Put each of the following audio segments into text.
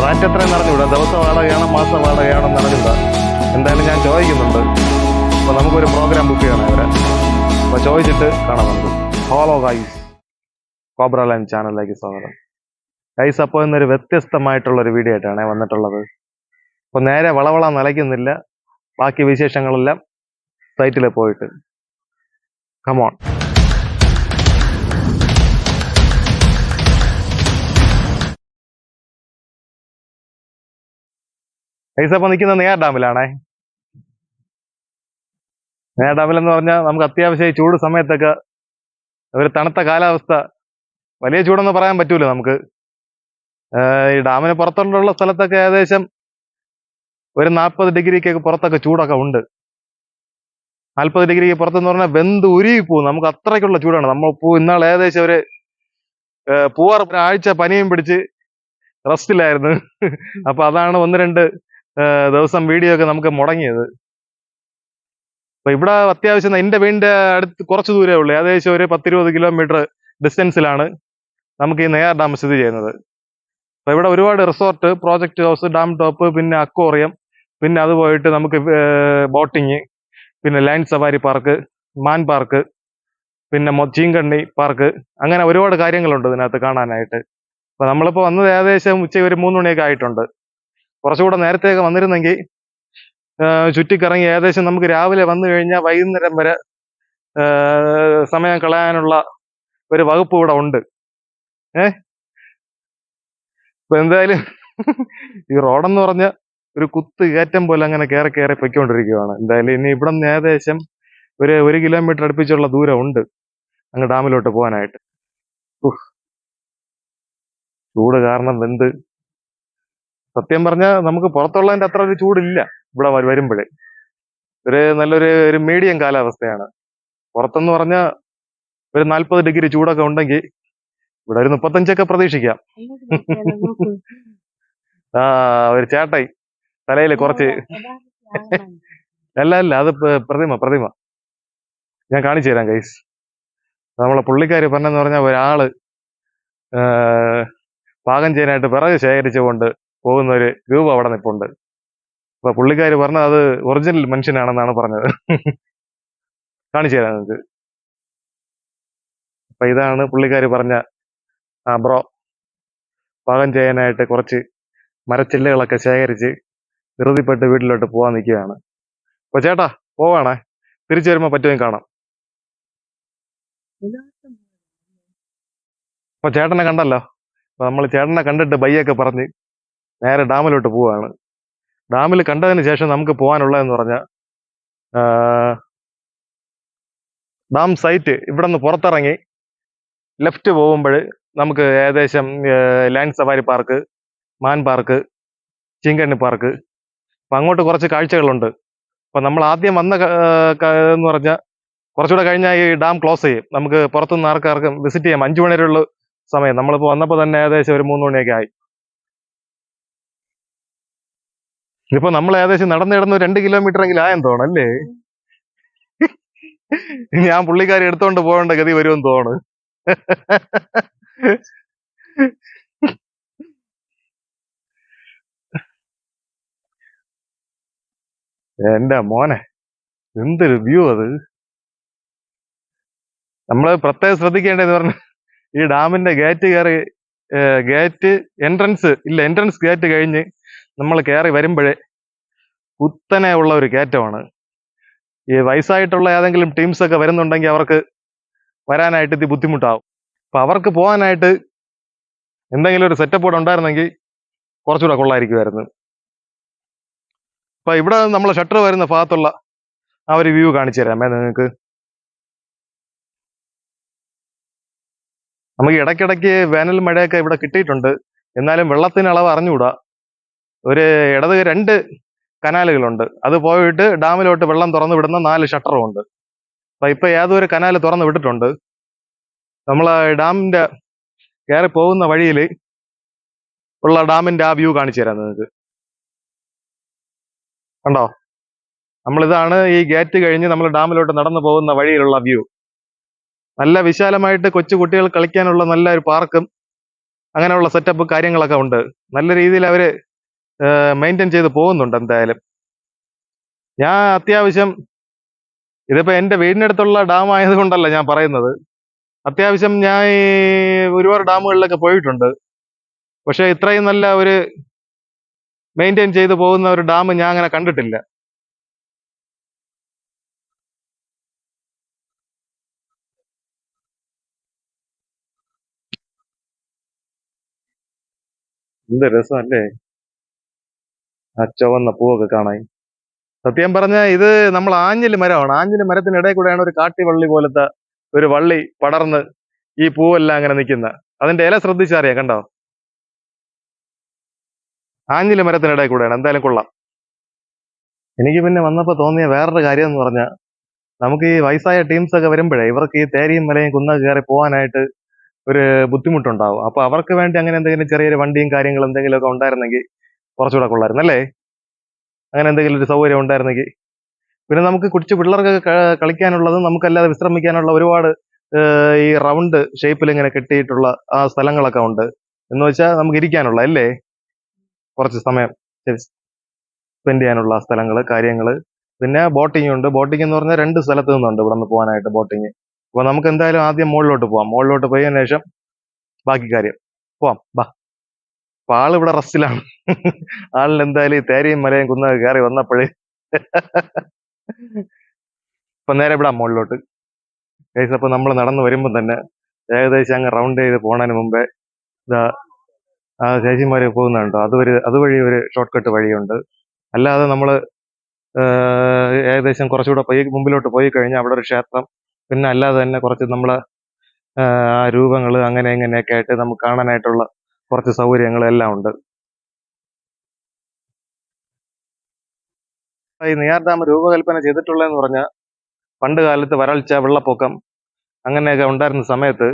Rat എത്രയെന്ന് അറിഞ്ഞൂടാ, ദിവസ വാടകയാണോ മാസ വാടകയാണോ എന്ന് അറിഞ്ഞൂടാ. എന്തായാലും ഞാൻ ചോദിക്കുന്നുണ്ട്. അപ്പോൾ നമുക്കൊരു പ്രോഗ്രാം ബുക്ക് ചെയ്യണം അവരെ. അപ്പോൾ ചോദിച്ചിട്ട് കാണാം നമുക്ക്. ഹലോ ഗൈസ്, കോബ്ര ലൈൻ ചാനലിലേക്ക് സ്വാഗതം. ഗൈസ്, അപ്പോൾ ഇന്നൊരു വ്യത്യസ്തമായിട്ടുള്ളൊരു വീഡിയോ ആയിട്ടാണ് വന്നിട്ടുള്ളത്. അപ്പോൾ നേരെ വളവള നിലയ്ക്കുന്നില്ല, ബാക്കി വിശേഷങ്ങളെല്ലാം സൈറ്റിൽ പോയിട്ട് കമോൺ. ഗൈസ്, അപ്പോൾ നിൽക്കുന്നത് നെയ്യാർ ഡാമിലാണേ. നെയ്യാർ ഡാമിലെന്ന് പറഞ്ഞാൽ നമുക്ക് അത്യാവശ്യം ഈ ചൂട് സമയത്തൊക്കെ ഒരു തണുത്ത കാലാവസ്ഥ, വലിയ ചൂടൊന്നും പറയാൻ പറ്റൂല നമുക്ക്. ഈ ഡാമിന് പുറത്തുള്ള സ്ഥലത്തൊക്കെ ഏകദേശം ഒരു 40 ഡിഗ്രിക്കൊക്കെ പുറത്തൊക്കെ ചൂടൊക്കെ ഉണ്ട്. 40 ഡിഗ്രിക്ക് പുറത്തെന്ന് പറഞ്ഞാൽ വെന്ത് ഉരുകി പോകും. നമുക്ക് അത്രയ്ക്കുള്ള ചൂടാണ്. നമ്മൾ ഇന്നാൾ ഏകദേശം ഒരു ഒരാഴ്ച പനിയും പിടിച്ച് റെസ്റ്റിലായിരുന്നു. അപ്പൊ അതാണ് 1-2 ദിവസം വീഡിയോ ഒക്കെ നമുക്ക് മുടങ്ങിയത്. അപ്പൊ ഇവിടെ അത്യാവശ്യം എന്റെ വീടിന്റെ അടുത്ത് കുറച്ച് ദൂരമേ ഉള്ളൂ, ഏകദേശം ഒരു 10-20 കിലോമീറ്റർ ഡിസ്റ്റൻസിലാണ് നമുക്ക് ഈ നെയ്യാർ ഡാം സ്ഥിതി ചെയ്യുന്നത്. അപ്പൊ ഇവിടെ ഒരുപാട് resort, project house, dam top, പിന്നെ അക്വേറിയം, പിന്നെ അത് പോയിട്ട് നമുക്ക് ബോട്ടിങ്, പിന്നെ ലൈൻ സഫാരി പാർക്ക്, മാൻ പാർക്ക്, പിന്നെ ചീങ്കണ്ണി പാർക്ക്, അങ്ങനെ ഒരുപാട് കാര്യങ്ങളുണ്ട് ഇതിനകത്ത് കാണാനായിട്ട്. അപ്പൊ നമ്മളിപ്പോ വന്നത് ഏകദേശം ഉച്ചയ്ക്ക് ഒരു 3 മണിയൊക്കെ ആയിട്ടുണ്ട്. കുറച്ചുകൂടെ നേരത്തെയൊക്കെ വന്നിരുന്നെങ്കിൽ ചുറ്റിക്കറങ്ങി ഏകദേശം നമുക്ക് രാവിലെ വന്നു കഴിഞ്ഞാൽ വൈകുന്നേരം വരെ സമയം കളയാനുള്ള ഒരു വകുപ്പ് ഇവിടെ ഉണ്ട്. ഇപ്പൊ എന്തായാലും ഈ റോഡെന്ന് പറഞ്ഞ ഒരു കുത്ത് കയറ്റം പോലെ അങ്ങനെ കയറി പൊയ്ക്കൊണ്ടിരിക്കുകയാണ്. എന്തായാലും ഇനി ഇവിടെ നിന്ന് ഏകദേശം ഒരു 1 കിലോമീറ്റർ അടുപ്പിച്ചുള്ള ദൂരം ഉണ്ട് അങ്ങ് ഡാമിലോട്ട് പോകാനായിട്ട്. ചൂട് കാരണം വെന്ത്, സത്യം പറഞ്ഞാൽ നമുക്ക് പുറത്തുള്ളതിന്റെ അത്ര ഒരു ചൂടില്ല ഇവിടെ വരുമ്പോഴേ. നല്ലൊരു മീഡിയം കാലാവസ്ഥയാണ്. പുറത്തെന്ന് പറഞ്ഞാൽ ഒരു 40 ഡിഗ്രി ചൂടൊക്കെ ഉണ്ടെങ്കിൽ ഇവിടെ ഒരു 35 പ്രതീക്ഷിക്കാം. ഒരു ചേട്ടായി തലയില് കുറച്ച് അല്ല അത് പ്രതിമ ഞാൻ കാണിച്ചു തരാം ഗൈസ്. നമ്മളെ പുള്ളിക്കാരി പറഞ്ഞെന്ന് പറഞ്ഞാൽ ഒരാള് പാകം ചെയ്യാനായിട്ട് വിറക് ശേഖരിച്ചുകൊണ്ട് പോകുന്ന ഒരു രൂപം അവിടെ നിൽപ്പുണ്ട്. അപ്പൊ പുള്ളിക്കാരി പറഞ്ഞത് അത് ഒറിജിനൽ മനുഷ്യനാണെന്നാണ് പറഞ്ഞത്. കാണിച്ചു തരാം നിങ്ങൾക്ക്. അപ്പൊ ഇതാണ് പുള്ളിക്കാരി പറഞ്ഞ ബ്രോ, പാകം ചെയ്യാനായിട്ട് കുറച്ച് മരച്ചില്ലകളൊക്കെ ശേഖരിച്ച് ധൃതിപ്പെട്ട് വീട്ടിലോട്ട് പോകാൻ നിൽക്കുകയാണ്. അപ്പൊ ചേട്ടാ പോവാണേ, തിരിച്ചു വരുമ്പോ പറ്റുമെങ്കിൽ കാണാം. അപ്പൊ ചേട്ടനെ കണ്ടല്ലോ. അപ്പൊ നമ്മൾ ചേട്ടനെ കണ്ടിട്ട് ബയ്യൊക്കെ പറഞ്ഞ് നേരെ ഡാമിലോട്ട് പോവാണ്. ഡാമിൽ കണ്ടതിന് ശേഷം നമുക്ക് പോകാനുള്ളതെന്ന് പറഞ്ഞാൽ ഡാം സൈറ്റ് ഇവിടെ നിന്ന് പുറത്തിറങ്ങി ലെഫ്റ്റ് പോകുമ്പോൾ നമുക്ക് ഏകദേശം ലൈൻ സഫാരി പാർക്ക്, മാൻ പാർക്ക്, ചീങ്കണ്ണി പാർക്ക്, അപ്പം അങ്ങോട്ട് കുറച്ച് കാഴ്ചകളുണ്ട്. അപ്പം നമ്മൾ ആദ്യം വന്ന എന്ന് പറഞ്ഞാൽ കുറച്ചുകൂടെ കഴിഞ്ഞാൽ ഈ ഡാം ക്ലോസ് ചെയ്യും. നമുക്ക് പുറത്തുനിന്ന് ആർക്കാർക്കും വിസിറ്റ് ചെയ്യാം. 5 മണി വരെയുള്ള സമയം. നമ്മളിപ്പോൾ വന്നപ്പോൾ തന്നെ ഏകദേശം ഒരു 3 മണിയൊക്കെ ആയി. ഇതിപ്പോ നമ്മൾ ഏകദേശം നടന്നിടുന്ന 2 കിലോമീറ്റർ എങ്കിലും ആയെന്ന് തോന്നുന്നു അല്ലേ? ഞാൻ പുള്ളിക്കാരി എടുത്തോണ്ട് പോകേണ്ട ഗതി വരുമെന്ന് തോന്നുന്നു. എന്റെ മോനെ, എന്തൊരു വ്യൂ അത്! നമ്മള് പ്രത്യേകം ശ്രദ്ധിക്കേണ്ടതെന്ന് പറഞ്ഞ ഈ ഡാമിന്റെ എൻട്രൻസ് ഗേറ്റ് കഴിഞ്ഞ് നമ്മൾ കയറി വരുമ്പോഴേ കുത്തനെ ഉള്ള ഒരു കയറ്റമാണ്. ഈ വയസ്സായിട്ടുള്ള ഏതെങ്കിലും ടീംസ് ഒക്കെ വരുന്നുണ്ടെങ്കിൽ അവർക്ക് വരാനായിട്ട് ഇത് ബുദ്ധിമുട്ടാവും. അപ്പൊ അവർക്ക് പോകാനായിട്ട് എന്തെങ്കിലും ഒരു സെറ്റപ്പ് കൂടെ ഉണ്ടായിരുന്നെങ്കിൽ കുറച്ചുകൂടെ കൊള്ളായിരിക്കുമായിരുന്നു. അപ്പൊ ഇവിടെ നമ്മൾ ഷട്ടർ വരുന്ന ഭാഗത്തുള്ള ആ ഒരു വ്യൂ കാണിച്ചു തരാമേ നിങ്ങൾക്ക്. നമുക്ക് ഇടയ്ക്കിടയ്ക്ക് വേനൽ മഴയൊക്കെ ഇവിടെ കിട്ടിയിട്ടുണ്ട്. എന്നാലും വെള്ളത്തിന് അളവ് അറിഞ്ഞുകൂടാ. ഒരു 2 കനാലുകളുണ്ട്. അത് പോയിട്ട് ഡാമിലോട്ട് വെള്ളം തുറന്നു വിടുന്ന 4 ഷട്ടറും ഉണ്ട്. അപ്പൊ ഇപ്പൊ ഏതൊരു കനാല് തുറന്നു വിട്ടിട്ടുണ്ട്. നമ്മൾ ഡാമിന്റെ കയറി പോകുന്ന വഴിയിൽ ഉള്ള ഡാമിന്റെ ആ വ്യൂ കാണിച്ചു തരാം നിങ്ങൾക്ക്. കണ്ടോ? നമ്മളിതാണ് ഈ ഗേറ്റ് കഴിഞ്ഞ് നമ്മൾ ഡാമിലോട്ട് നടന്നു പോകുന്ന വഴിയിലുള്ള വ്യൂ. നല്ല വിശാലമായിട്ട് കൊച്ചു കുട്ടികൾ കളിക്കാനുള്ള നല്ല ഒരു പാർക്കും അങ്ങനെയുള്ള സെറ്റപ്പ് കാര്യങ്ങളൊക്കെ ഉണ്ട്. നല്ല രീതിയിൽ അവര് മെയിൻറ്റെയിൻ ചെയ്ത് പോകുന്നുണ്ട്. എന്തായാലും ഞാൻ അത്യാവശ്യം, ഇതിപ്പോ എന്റെ വീടിനടുത്തുള്ള ഡാം ആയതുകൊണ്ടല്ല ഞാൻ പറയുന്നത്, അത്യാവശ്യം ഞാൻ ഈ ഒരുപാട് ഡാമുകളിലൊക്കെ പോയിട്ടുണ്ട്. പക്ഷെ ഇത്രയും നല്ല ഒരു മെയിൻറ്റെയിൻ ചെയ്ത് പോകുന്ന ഒരു ഡാം ഞാൻ അങ്ങനെ കണ്ടിട്ടില്ല. എന്ത് രസമല്ലേ ആ ചുവന്ന പൂവൊക്കെ കാണാൻ. സത്യം പറഞ്ഞ ഇത് നമ്മൾ ആഞ്ഞില് മരമാണ്. ആഞ്ഞില് മരത്തിനിടയിൽ കൂടെയാണ് ഒരു കാട്ടിവള്ളി പോലത്തെ ഒരു വള്ളി പടർന്ന് ഈ പൂവെല്ലാം അങ്ങനെ നിൽക്കുന്ന. അതിന്റെ ഇല ശ്രദ്ധിച്ചറിയാം, കണ്ടോ? ആഞ്ഞില് മരത്തിനിടയിൽ കൂടെയാണ്. എന്തായാലും കൊള്ളാം. എനിക്ക് പിന്നെ വന്നപ്പോ തോന്നിയ വേറൊരു കാര്യം എന്ന് പറഞ്ഞാൽ, നമുക്ക് ഈ വയസ്സായ ടീംസ് ഒക്കെ വരുമ്പോഴേ ഇവർക്ക് ഈ തേരിയും മലയും കുന്നൊക്കെ കയറി പോകാനായിട്ട് ഒരു ബുദ്ധിമുട്ടുണ്ടാവും. അപ്പൊ അവർക്ക് വേണ്ടി അങ്ങനെ എന്തെങ്കിലും ചെറിയൊരു വണ്ടിയും കാര്യങ്ങളും എന്തെങ്കിലുമൊക്കെ ഉണ്ടായിരുന്നെങ്കിൽ കുറച്ചുകൂടെ കൊള്ളായിരുന്നു അല്ലേ? അങ്ങനെ എന്തെങ്കിലും ഒരു സൗകര്യം ഉണ്ടായിരുന്നെങ്കിൽ. പിന്നെ നമുക്ക് കൊച്ചു പിള്ളേർക്കൊക്കെ കളിക്കാനുള്ളതും നമുക്കല്ലാതെ വിശ്രമിക്കാനുള്ള ഒരുപാട് ഈ റൗണ്ട് ഷേപ്പിൽ ഇങ്ങനെ കെട്ടിയിട്ടുള്ള ആ സ്ഥലങ്ങളൊക്കെ ഉണ്ട്. എന്ന് വെച്ചാൽ നമുക്ക് ഇരിക്കാനുള്ള അല്ലേ, കുറച്ച് സമയം സ്പെൻഡ് ചെയ്യാനുള്ള സ്ഥലങ്ങൾ, കാര്യങ്ങൾ. പിന്നെ ബോട്ടിംഗ് ഉണ്ട്. ബോട്ടിംഗ് എന്ന് പറഞ്ഞാൽ 2 സ്ഥലത്ത് നിന്നുണ്ട് ഇവിടെ നിന്ന് പോകാനായിട്ട് ബോട്ടിങ്. അപ്പൊ നമുക്ക് എന്തായാലും ആദ്യം മുകളിലോട്ട് പോവാം. മുകളിലോട്ട് പോയതിനു ശേഷം ബാക്കി കാര്യം. പോവാം, ബാ. അപ്പൊ ആളിവിടെ റെസ്റ്റിലാണ്. ആളിന് എന്തായാലും ഈ തേരയും മലയും കുന്നൊക്കെ കയറി വന്നപ്പോഴേ ഇപ്പൊ നേരെ വിടാം മുകളിലോട്ട്. ഗൈസ്, അപ്പൊ നമ്മൾ നടന്നു വരുമ്പോൾ തന്നെ ഏകദേശം അങ്ങ് റൗണ്ട് ചെയ്ത് പോണതിന് മുമ്പേ ഇതാ ആ ചേച്ചിമാര് പോകുന്നുണ്ടോ, അതുവഴി ഒരു ഷോർട്ട് കട്ട് വഴിയുണ്ട്. അല്ലാതെ നമ്മൾ ഏകദേശം കുറച്ചുകൂടെ പോയി മുമ്പിലോട്ട് പോയി കഴിഞ്ഞാൽ അവിടെ ഒരു ക്ഷേത്രം, പിന്നെ അല്ലാതെ തന്നെ കുറച്ച് നമ്മളെ ആ രൂപങ്ങൾ അങ്ങനെ ഇങ്ങനെയൊക്കെ ആയിട്ട് നമുക്ക് കാണാനായിട്ടുള്ള കുറച്ച് സൗകര്യങ്ങൾ എല്ലാം ഉണ്ട്. ഈ നെയ്യാർ ഡാം രൂപകൽപ്പന ചെയ്തിട്ടുള്ളതെന്ന് പറഞ്ഞാൽ, പണ്ട് കാലത്ത് വരൾച്ച, വെള്ളപ്പൊക്കം അങ്ങനെയൊക്കെ ഉണ്ടായിരുന്ന സമയത്ത്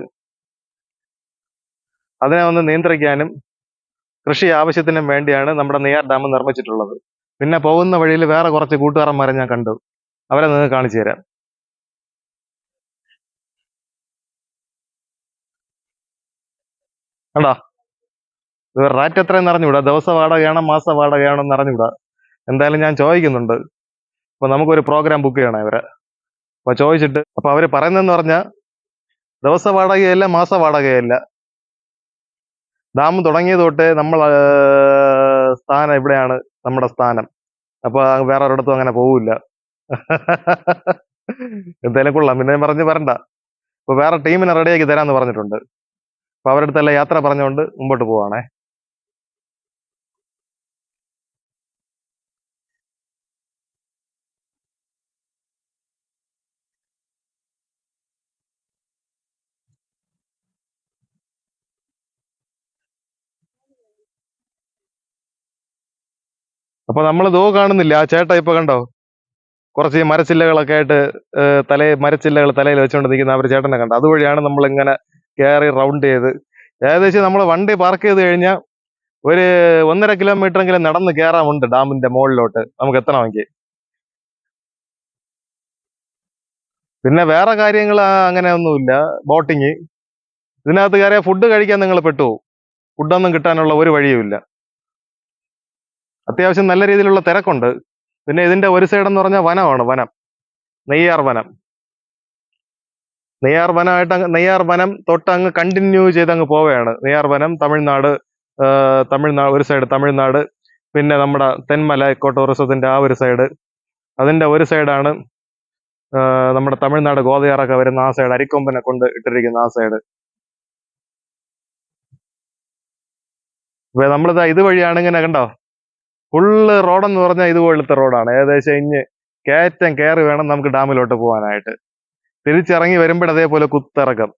അതിനെ ഒന്ന് നിയന്ത്രിക്കാനും കൃഷി ആവശ്യത്തിനും വേണ്ടിയാണ് നമ്മുടെ നെയ്യാർ ഡാം നിർമ്മിച്ചിട്ടുള്ളത്. പിന്നെ പോകുന്ന വഴിയിൽ വേറെ കുറച്ച് കൂട്ടുകാരന്മാരെ ഞാൻ കണ്ടു. അവരെ നിങ്ങൾക്ക് കാണിച്ചു തരാം. കണ്ടോ, റാറ്റ് എത്രയെന്ന് അറിഞ്ഞുകൂടാ, ദിവസ വാടകയാണോ മാസ വാടകയാണോ എന്ന് അറിഞ്ഞുകൂടാ. എന്തായാലും ഞാൻ ചോദിക്കുന്നുണ്ട്. അപ്പൊ നമുക്കൊരു പ്രോഗ്രാം ബുക്ക് ചെയ്യണം ഇവരെ. അപ്പൊ ചോദിച്ചിട്ട്, അപ്പൊ അവര് പറയുന്നതെന്ന് പറഞ്ഞാൽ ദിവസ വാടകയല്ല, മാസ വാടകയല്ല. ഡാം തുടങ്ങിയത് തൊട്ട് നമ്മൾ സ്ഥാനം ഇവിടെയാണ് നമ്മുടെ സ്ഥാനം. അപ്പൊ വേറെ ഒരിടത്തും അങ്ങനെ പോവില്ല. എന്തായാലും കൊള്ളാം. പിന്നെ പറഞ്ഞ് വരണ്ട. ഇപ്പൊ വേറെ ടീമിനെ റെഡിയാക്കി തരാന്ന് പറഞ്ഞിട്ടുണ്ട്. അപ്പൊ അവരുടെ അടുത്തെല്ലാം യാത്ര പറഞ്ഞുകൊണ്ട് മുമ്പോട്ട് പോവാണേ. അപ്പൊ നമ്മൾ കാണുന്നില്ല ആ ചേട്ട, ഇപ്പൊ കണ്ടോ, കുറച്ച് ഈ മരച്ചില്ലകളൊക്കെ ആയിട്ട് മരച്ചില്ലകൾ തലയിൽ വെച്ചുകൊണ്ട് നിൽക്കുന്ന അവർ ചേട്ടനെ കണ്ടോ? അതുവഴിയാണ് നമ്മൾ ഇങ്ങനെ കയറി റൗണ്ട് ചെയ്ത് ഏകദേശം നമ്മൾ വണ്ടി പാർക്ക് ചെയ്ത് കഴിഞ്ഞാൽ ഒരു 1.5 കിലോമീറ്റർ എങ്കിലും നടന്ന് കയറാമുണ്ട് ഡാമിന്റെ മുകളിലോട്ട് നമുക്ക് എത്തണമെങ്കിൽ. പിന്നെ വേറെ കാര്യങ്ങൾ അങ്ങനെ ഒന്നുമില്ല. ബോട്ടിങ്, ഇതിനകത്ത് കയറിയ ഫുഡ് കഴിക്കാൻ നിങ്ങൾ പെട്ടുപോകും. ഫുഡൊന്നും കിട്ടാനുള്ള ഒരു വഴിയുമില്ല. അത്യാവശ്യം നല്ല രീതിയിലുള്ള തിരക്കുണ്ട്. പിന്നെ ഇതിന്റെ ഒരു സൈഡ് എന്ന് പറഞ്ഞാൽ വനമാണ്, വനം, നെയ്യാർ വനം. നെയ്യാർ വനം തൊട്ട് അങ്ങ് കണ്ടിന്യൂ ചെയ്ത് അങ്ങ് പോവുകയാണ്. നെയ്യാർ വനം തമിഴ്നാട്, ഒരു സൈഡ് തമിഴ്നാട്, പിന്നെ നമ്മുടെ തെന്മല എക്കോ ടൂറിസത്തിന്റെ ആ ഒരു സൈഡ്, അതിന്റെ ഒരു സൈഡാണ് നമ്മുടെ തമിഴ്നാട് ഗോതയാറൊക്കെ വരുന്ന ആ സൈഡ്, അരിക്കൊമ്പനെ കൊണ്ട് ഇട്ടിരിക്കുന്ന ആ സൈഡ്. അപ്പൊ നമ്മളിതാ ഇതുവഴിയാണ് ഇങ്ങനെ കണ്ടോ, ഫുള്ള് റോഡെന്ന് പറഞ്ഞാൽ ഇതുപോലത്തെ റോഡാണ്. ഏകദേശം ഇഞ്ഞ് കയറ്റം കയറി വേണം നമുക്ക് ഡാമിലോട്ട് പോകാനായിട്ട്. തിരിച്ചിറങ്ങി വരുമ്പോൾ അതേപോലെ കുത്തിറക്കം.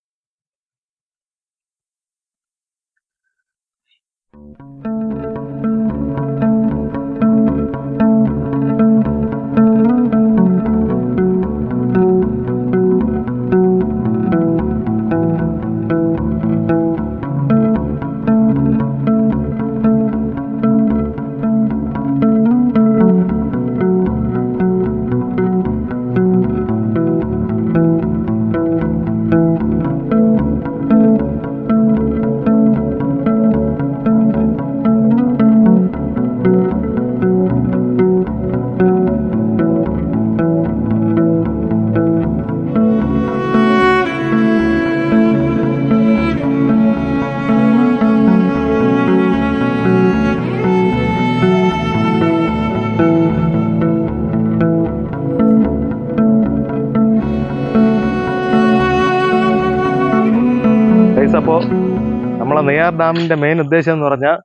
നമ്മുടെ നെയ്യാർ ഡാമിന്റെ മെയിൻ ഉദ്ദേശം എന്ന് പറഞ്ഞാൽ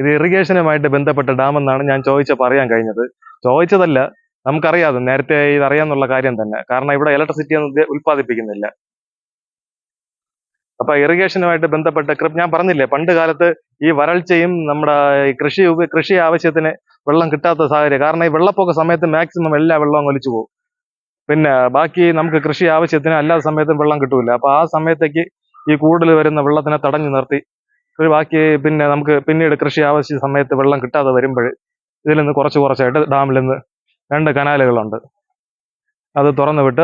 ഇത് ഇറിഗേഷനുമായിട്ട് ബന്ധപ്പെട്ട ഡാം എന്നാണ് ഞാൻ ചോദിച്ചപ്പോൾ അറിയാൻ കഴിഞ്ഞത്. ചോദിച്ചതല്ല, നമുക്കറിയാതെ നേരത്തെ ഇത് അറിയാന്നുള്ള കാര്യം തന്നെ. കാരണം ഇവിടെ ഇലക്ട്രിസിറ്റി ഒന്നും ഉൽപ്പാദിപ്പിക്കുന്നില്ല. അപ്പൊ ഇറിഗേഷനുമായിട്ട് ബന്ധപ്പെട്ട ഞാൻ പറഞ്ഞില്ലേ, പണ്ട് കാലത്ത് ഈ വരൾച്ചയും നമ്മുടെ ഈ കൃഷി ആവശ്യത്തിന് വെള്ളം കിട്ടാത്ത സാഹചര്യം. കാരണം ഈ വെള്ളപ്പൊക്ക സമയത്ത് മാക്സിമം എല്ലാ വെള്ളവും ഒലിച്ചു പോകും. പിന്നെ ബാക്കി നമുക്ക് കൃഷി ആവശ്യത്തിന് അല്ലാത്ത സമയത്തും വെള്ളം കിട്ടൂല. അപ്പൊ ആ സമയത്തേക്ക് ഈ കൂടുതൽ വരുന്ന വെള്ളത്തിനെ തടഞ്ഞു നിർത്തി ഒരു ബാക്കി പിന്നെ നമുക്ക് പിന്നീട് കൃഷി ആവശ്യ സമയത്ത് വെള്ളം കിട്ടാതെ വരുമ്പോൾ ഇതിൽ നിന്ന് കുറച്ചായിട്ട് ഡാമിൽ നിന്ന് 2 കനാലുകളുണ്ട്. അത് തുറന്നു വിട്ട്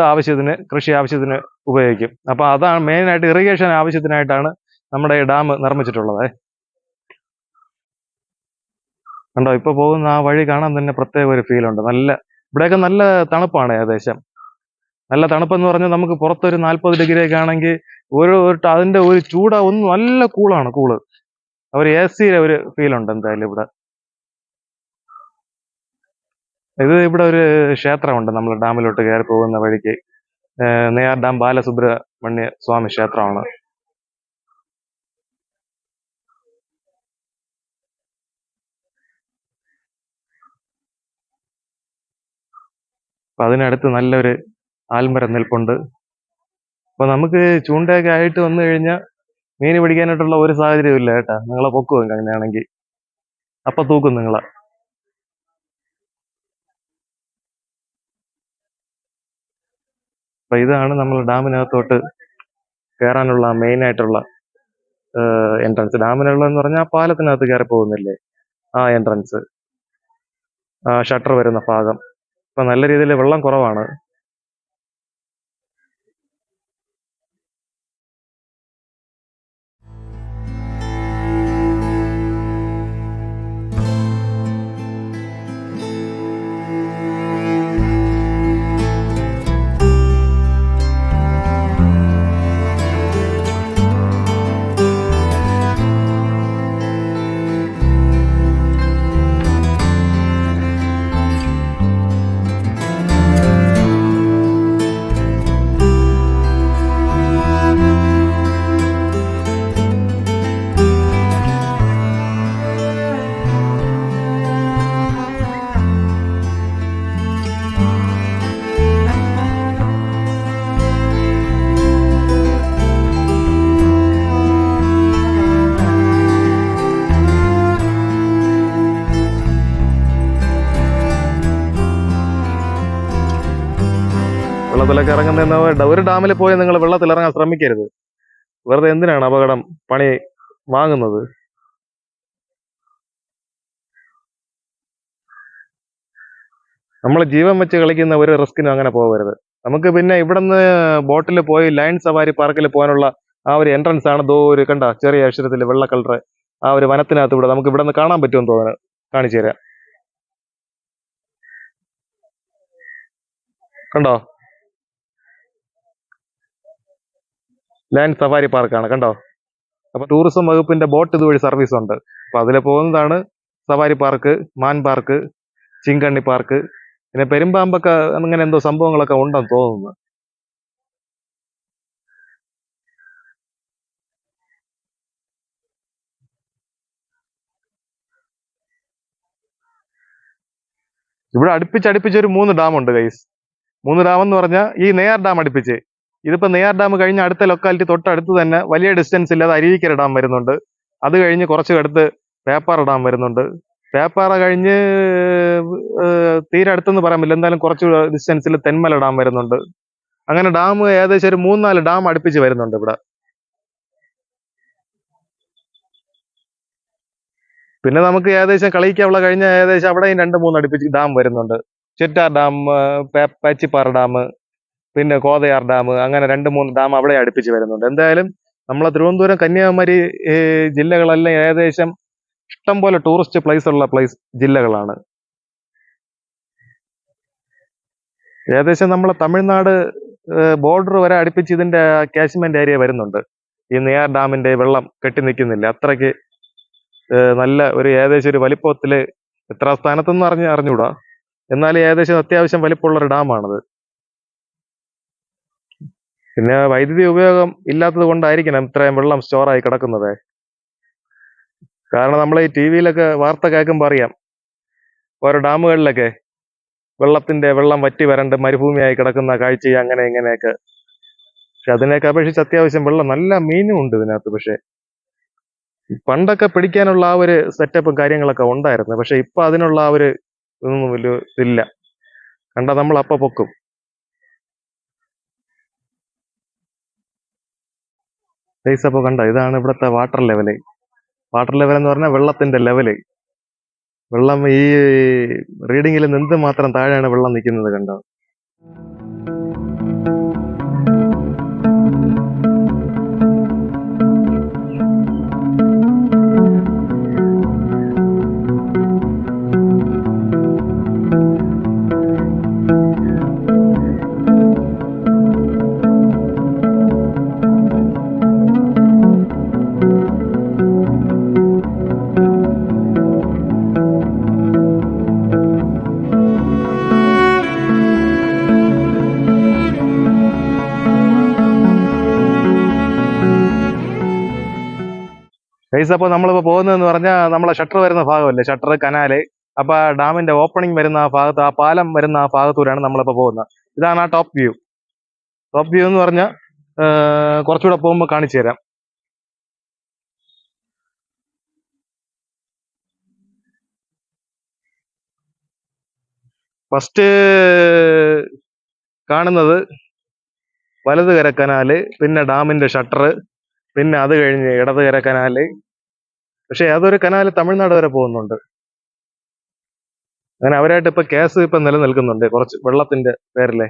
കൃഷി ആവശ്യത്തിന് ഉപയോഗിക്കും. അപ്പൊ അതാണ് മെയിനായിട്ട് ഇറിഗേഷൻ ആവശ്യത്തിനായിട്ടാണ് നമ്മുടെ ഈ ഡാം നിർമ്മിച്ചിട്ടുള്ളത്. കണ്ടോ, ഇപ്പൊ പോകുന്ന ആ വഴി കാണാൻ തന്നെ പ്രത്യേക ഒരു ഫീൽ ഉണ്ട്. ഇവിടെയൊക്കെ നല്ല തണുപ്പാണ്. ഏകദേശം നല്ല തണുപ്പെന്ന് പറഞ്ഞാൽ നമുക്ക് പുറത്തൊരു 40 ഡിഗ്രി ഒക്കെ ആണെങ്കിൽ അതിന്റെ ഒരു ഒന്ന് നല്ല കൂള്. ഒരു AC-യുടെ ഒരു ഫീൽ ഉണ്ട് എന്തായാലും ഇവിടെ. ഇവിടെ ഒരു ക്ഷേത്രമുണ്ട് നമ്മൾ ഡാമിലോട്ട് കയറി പോകുന്ന വഴിക്ക്. നെയ്യാർ ഡാം ബാലസുബ്രഹ്മണ്യ സ്വാമി ക്ഷേത്രമാണ്. അപ്പൊ അതിനടുത്ത് നല്ലൊരു ആൽമരം നിൽപ്പുണ്ട്. അപ്പൊ നമുക്ക് ചൂണ്ടയൊക്കെ ആയിട്ട് വന്നു കഴിഞ്ഞാൽ മീൻ പിടിക്കാനായിട്ടുള്ള ഒരു സാഹചര്യം ഇല്ല കേട്ടാ. നിങ്ങളെ പൊക്കും അങ്ങനെയാണെങ്കിൽ, അപ്പൊ തൂക്കും നിങ്ങളെ. അപ്പൊ ഇതാണ് നമ്മൾ ഡാമിനകത്തോട്ട് കയറാനുള്ള മെയിൻ ആയിട്ടുള്ള എൻട്രൻസ്. ഡാമിനുള്ളതെന്ന് പറഞ്ഞാൽ പാലത്തിനകത്ത് കയറി പോകുന്നില്ലേ, ആ എൻട്രൻസ്, ഷട്ടർ വരുന്ന ഭാഗം. ഇപ്പൊ നല്ല രീതിയിൽ വെള്ളം കുറവാണ്. വെള്ളത്തിലൊക്കെ ഇറങ്ങുന്ന ഒരു ഡാമിൽ പോയി നിങ്ങൾ വെള്ളത്തിൽ ഇറങ്ങാൻ ശ്രമിക്കരുത്. വെറുതെ എന്തിനാണ് അപകടം പണി വാങ്ങുന്നത്? നമ്മൾ ജീവൻ വെച്ച് കളിക്കുന്ന ഒരു റിസ്കിനും അങ്ങനെ പോകരുത്. നമുക്ക് പിന്നെ ഇവിടുന്ന് ബോട്ടിൽ പോയി ലയൺ സഫാരി പാർക്കിൽ പോകാനുള്ള ആ ഒരു എൻട്രൻസ് ആണ് ഒരു കണ്ട ചെറിയ അക്ഷരത്തിൽ വെള്ള കളർ ആ ഒരു വനത്തിനകത്ത് ഇവിടെ നമുക്ക് ഇവിടെ നിന്ന് കാണാൻ പറ്റുമെന്ന് തോന്നുന്നു. കാണിച്ചു തരാം. കണ്ടോ, ലയൺ സഫാരി പാർക്കാണ്. കണ്ടോ, അപ്പൊ ടൂറിസം വകുപ്പിന്റെ ബോട്ട് ഇതുവഴി സർവീസ് ഉണ്ട്. അപ്പൊ അതിൽ പോകുന്നതാണ് സഫാരി പാർക്ക്, മാൻ പാർക്ക്, ചിങ്കണ്ണി പാർക്ക്, പിന്നെ പെരുമ്പാമ്പൊക്കെ അങ്ങനെ എന്തോ സംഭവങ്ങളൊക്കെ ഉണ്ടെന്ന് തോന്നുന്നു. ഇവിടെ അടുപ്പിച്ച് ഒരു 3 ഡാം ഉണ്ട് ഗൈസ്. 3 ഡാം എന്ന് പറഞ്ഞാൽ ഈ നെയ്യാർ ഡാം അടുപ്പിച്ച്. ഇതിപ്പോ നെയ്യാർ ഡാം കഴിഞ്ഞ അടുത്ത ലൊക്കാലിറ്റി തൊട്ടടുത്ത് തന്നെ വലിയ ഡിസ്റ്റൻസ് ഇല്ലാതെ അരുവിക്കര ഡാം വരുന്നുണ്ട്. അത് കഴിഞ്ഞ് കുറച്ച് അടുത്ത് പേപ്പാറ ഡാം വരുന്നുണ്ട്. പേപ്പാറ കഴിഞ്ഞ് തീരെ അടുത്തെന്ന് പറയാൻ പറ്റില്ല, എന്തായാലും കുറച്ച് ഡിസ്റ്റൻസിൽ തെന്മല ഡാം വരുന്നുണ്ട്. അങ്ങനെ ഡാം ഏകദേശം ഒരു 3-4 ഡാം അടുപ്പിച്ച് വരുന്നുണ്ട് ഇവിടെ. പിന്നെ നമുക്ക് ഏകദേശം കളിക്കാനുള്ള കഴിഞ്ഞ ഏകദേശം അവിടെയും 2-3 അടുപ്പിച്ച് ഡാം വരുന്നുണ്ട്. ചെറ്റാർ ഡാം, പേച്ചിപ്പാറ ഡാം, പിന്നെ കോതയാർ ഡാം, അങ്ങനെ 2-3 ഡാം അവിടെ അടുപ്പിച്ച് വരുന്നുണ്ട്. എന്തായാലും നമ്മളെ തിരുവനന്തപുരം, കന്യാകുമാരി ജില്ലകളെല്ലാം ഏകദേശം ഇഷ്ടം പോലെ ടൂറിസ്റ്റ് പ്ലേസ് ഉള്ള ജില്ലകളാണ്. ഏകദേശം നമ്മളെ തമിഴ്നാട് ബോർഡർ വരെ അടുപ്പിച്ച് ഇതിന്റെ കാച്ച്മെന്റ് ഏരിയ വരുന്നുണ്ട്. ഈ നെയ്യാർ ഡാമിന്റെ വെള്ളം കെട്ടി നിൽക്കുന്നില്ല, അത്രയ്ക്ക് നല്ല ഒരു ഏകദേശം ഒരു വലിപ്പത്തില്, എത്ര സ്ഥാനത്തെന്ന് അറിഞ്ഞുകൂടാ, എന്നാലും ഏകദേശം അത്യാവശ്യം വലിപ്പമുള്ള ഒരു ഡാമാണത്. പിന്നെ വൈദ്യുതി ഉപയോഗം ഇല്ലാത്തത് കൊണ്ടായിരിക്കണം ഇത്രയും വെള്ളം സ്റ്റോറായി കിടക്കുന്നത്. കാരണം നമ്മൾ ഈ ടി വിയിലൊക്കെ വാർത്ത കേൾക്കുമ്പോൾ അറിയാം, ഓരോ ഡാമുകളിലൊക്കെ വെള്ളം വറ്റി വരണ്ട് മരുഭൂമിയായി കിടക്കുന്ന കാഴ്ച അങ്ങനെ ഇങ്ങനെയൊക്കെ. പക്ഷെ അതിനെയൊക്കെ അപേക്ഷിച്ച് അത്യാവശ്യം വെള്ളം, നല്ല മീനും ഉണ്ട് ഇതിനകത്ത്. പക്ഷെ പണ്ടൊക്കെ പിടിക്കാനുള്ള ആ ഒരു സെറ്റപ്പും കാര്യങ്ങളൊക്കെ ഉണ്ടായിരുന്നു. പക്ഷെ ഇപ്പൊ അതിനുള്ള ആ ഒരു ഇതൊന്നും വലിയ ഇതില്ല. കണ്ടാ നമ്മൾ അപ്പൊ പൊക്കും. ഗൈസ്, അപ്പൊ കണ്ടോ, ഇതാണ് ഇവിടുത്തെ വാട്ടർ ലെവല്. വാട്ടർ ലെവൽ എന്ന് പറഞ്ഞാൽ വെള്ളത്തിന്റെ ലെവല്. വെള്ളം ഈ റീഡിങ്ങിൽ നിന്ന് മാത്രം താഴെയാണ് വെള്ളം നിൽക്കുന്നത്, കണ്ടോ. ഗൈസ്, അപ്പോൾ നമ്മളിപ്പോ പോകുന്നതെന്ന് പറഞ്ഞാൽ നമ്മളെ ഷട്ടർ വരുന്ന ഭാഗമല്ലേ, ഷട്ടർ കനാല്. അപ്പൊ ആ ഡാമിന്റെ ഓപ്പണിംഗ് വരുന്ന ആ ഭാഗത്ത്, ആ പാലം വരുന്ന ആ ഭാഗത്തൂടെയാണ് നമ്മളിപ്പോ പോകുന്നത്. ഇതാണ് ആ ടോപ്പ് വ്യൂ. ടോപ്പ് വ്യൂ എന്ന് പറഞ്ഞാൽ കുറച്ചുകൂടെ പോകുമ്പോൾ കാണിച്ചു തരാം. ഫസ്റ്റ് കാണുന്നത് വലതുകര കനാല്, പിന്നെ ഡാമിന്റെ ഷട്ടർ, പിന്നെ അത് കഴിഞ്ഞ് ഇടതുകര കനാല്. പക്ഷെ അതൊരു കനാല് തമിഴ്നാട് വരെ പോകുന്നുണ്ട്. അങ്ങനെ അവരായിട്ട് ഇപ്പൊ കേസ് ഇപ്പൊ നിലനിൽക്കുന്നുണ്ട്, കുറച്ച് വെള്ളത്തിന്റെ പേരിലെ.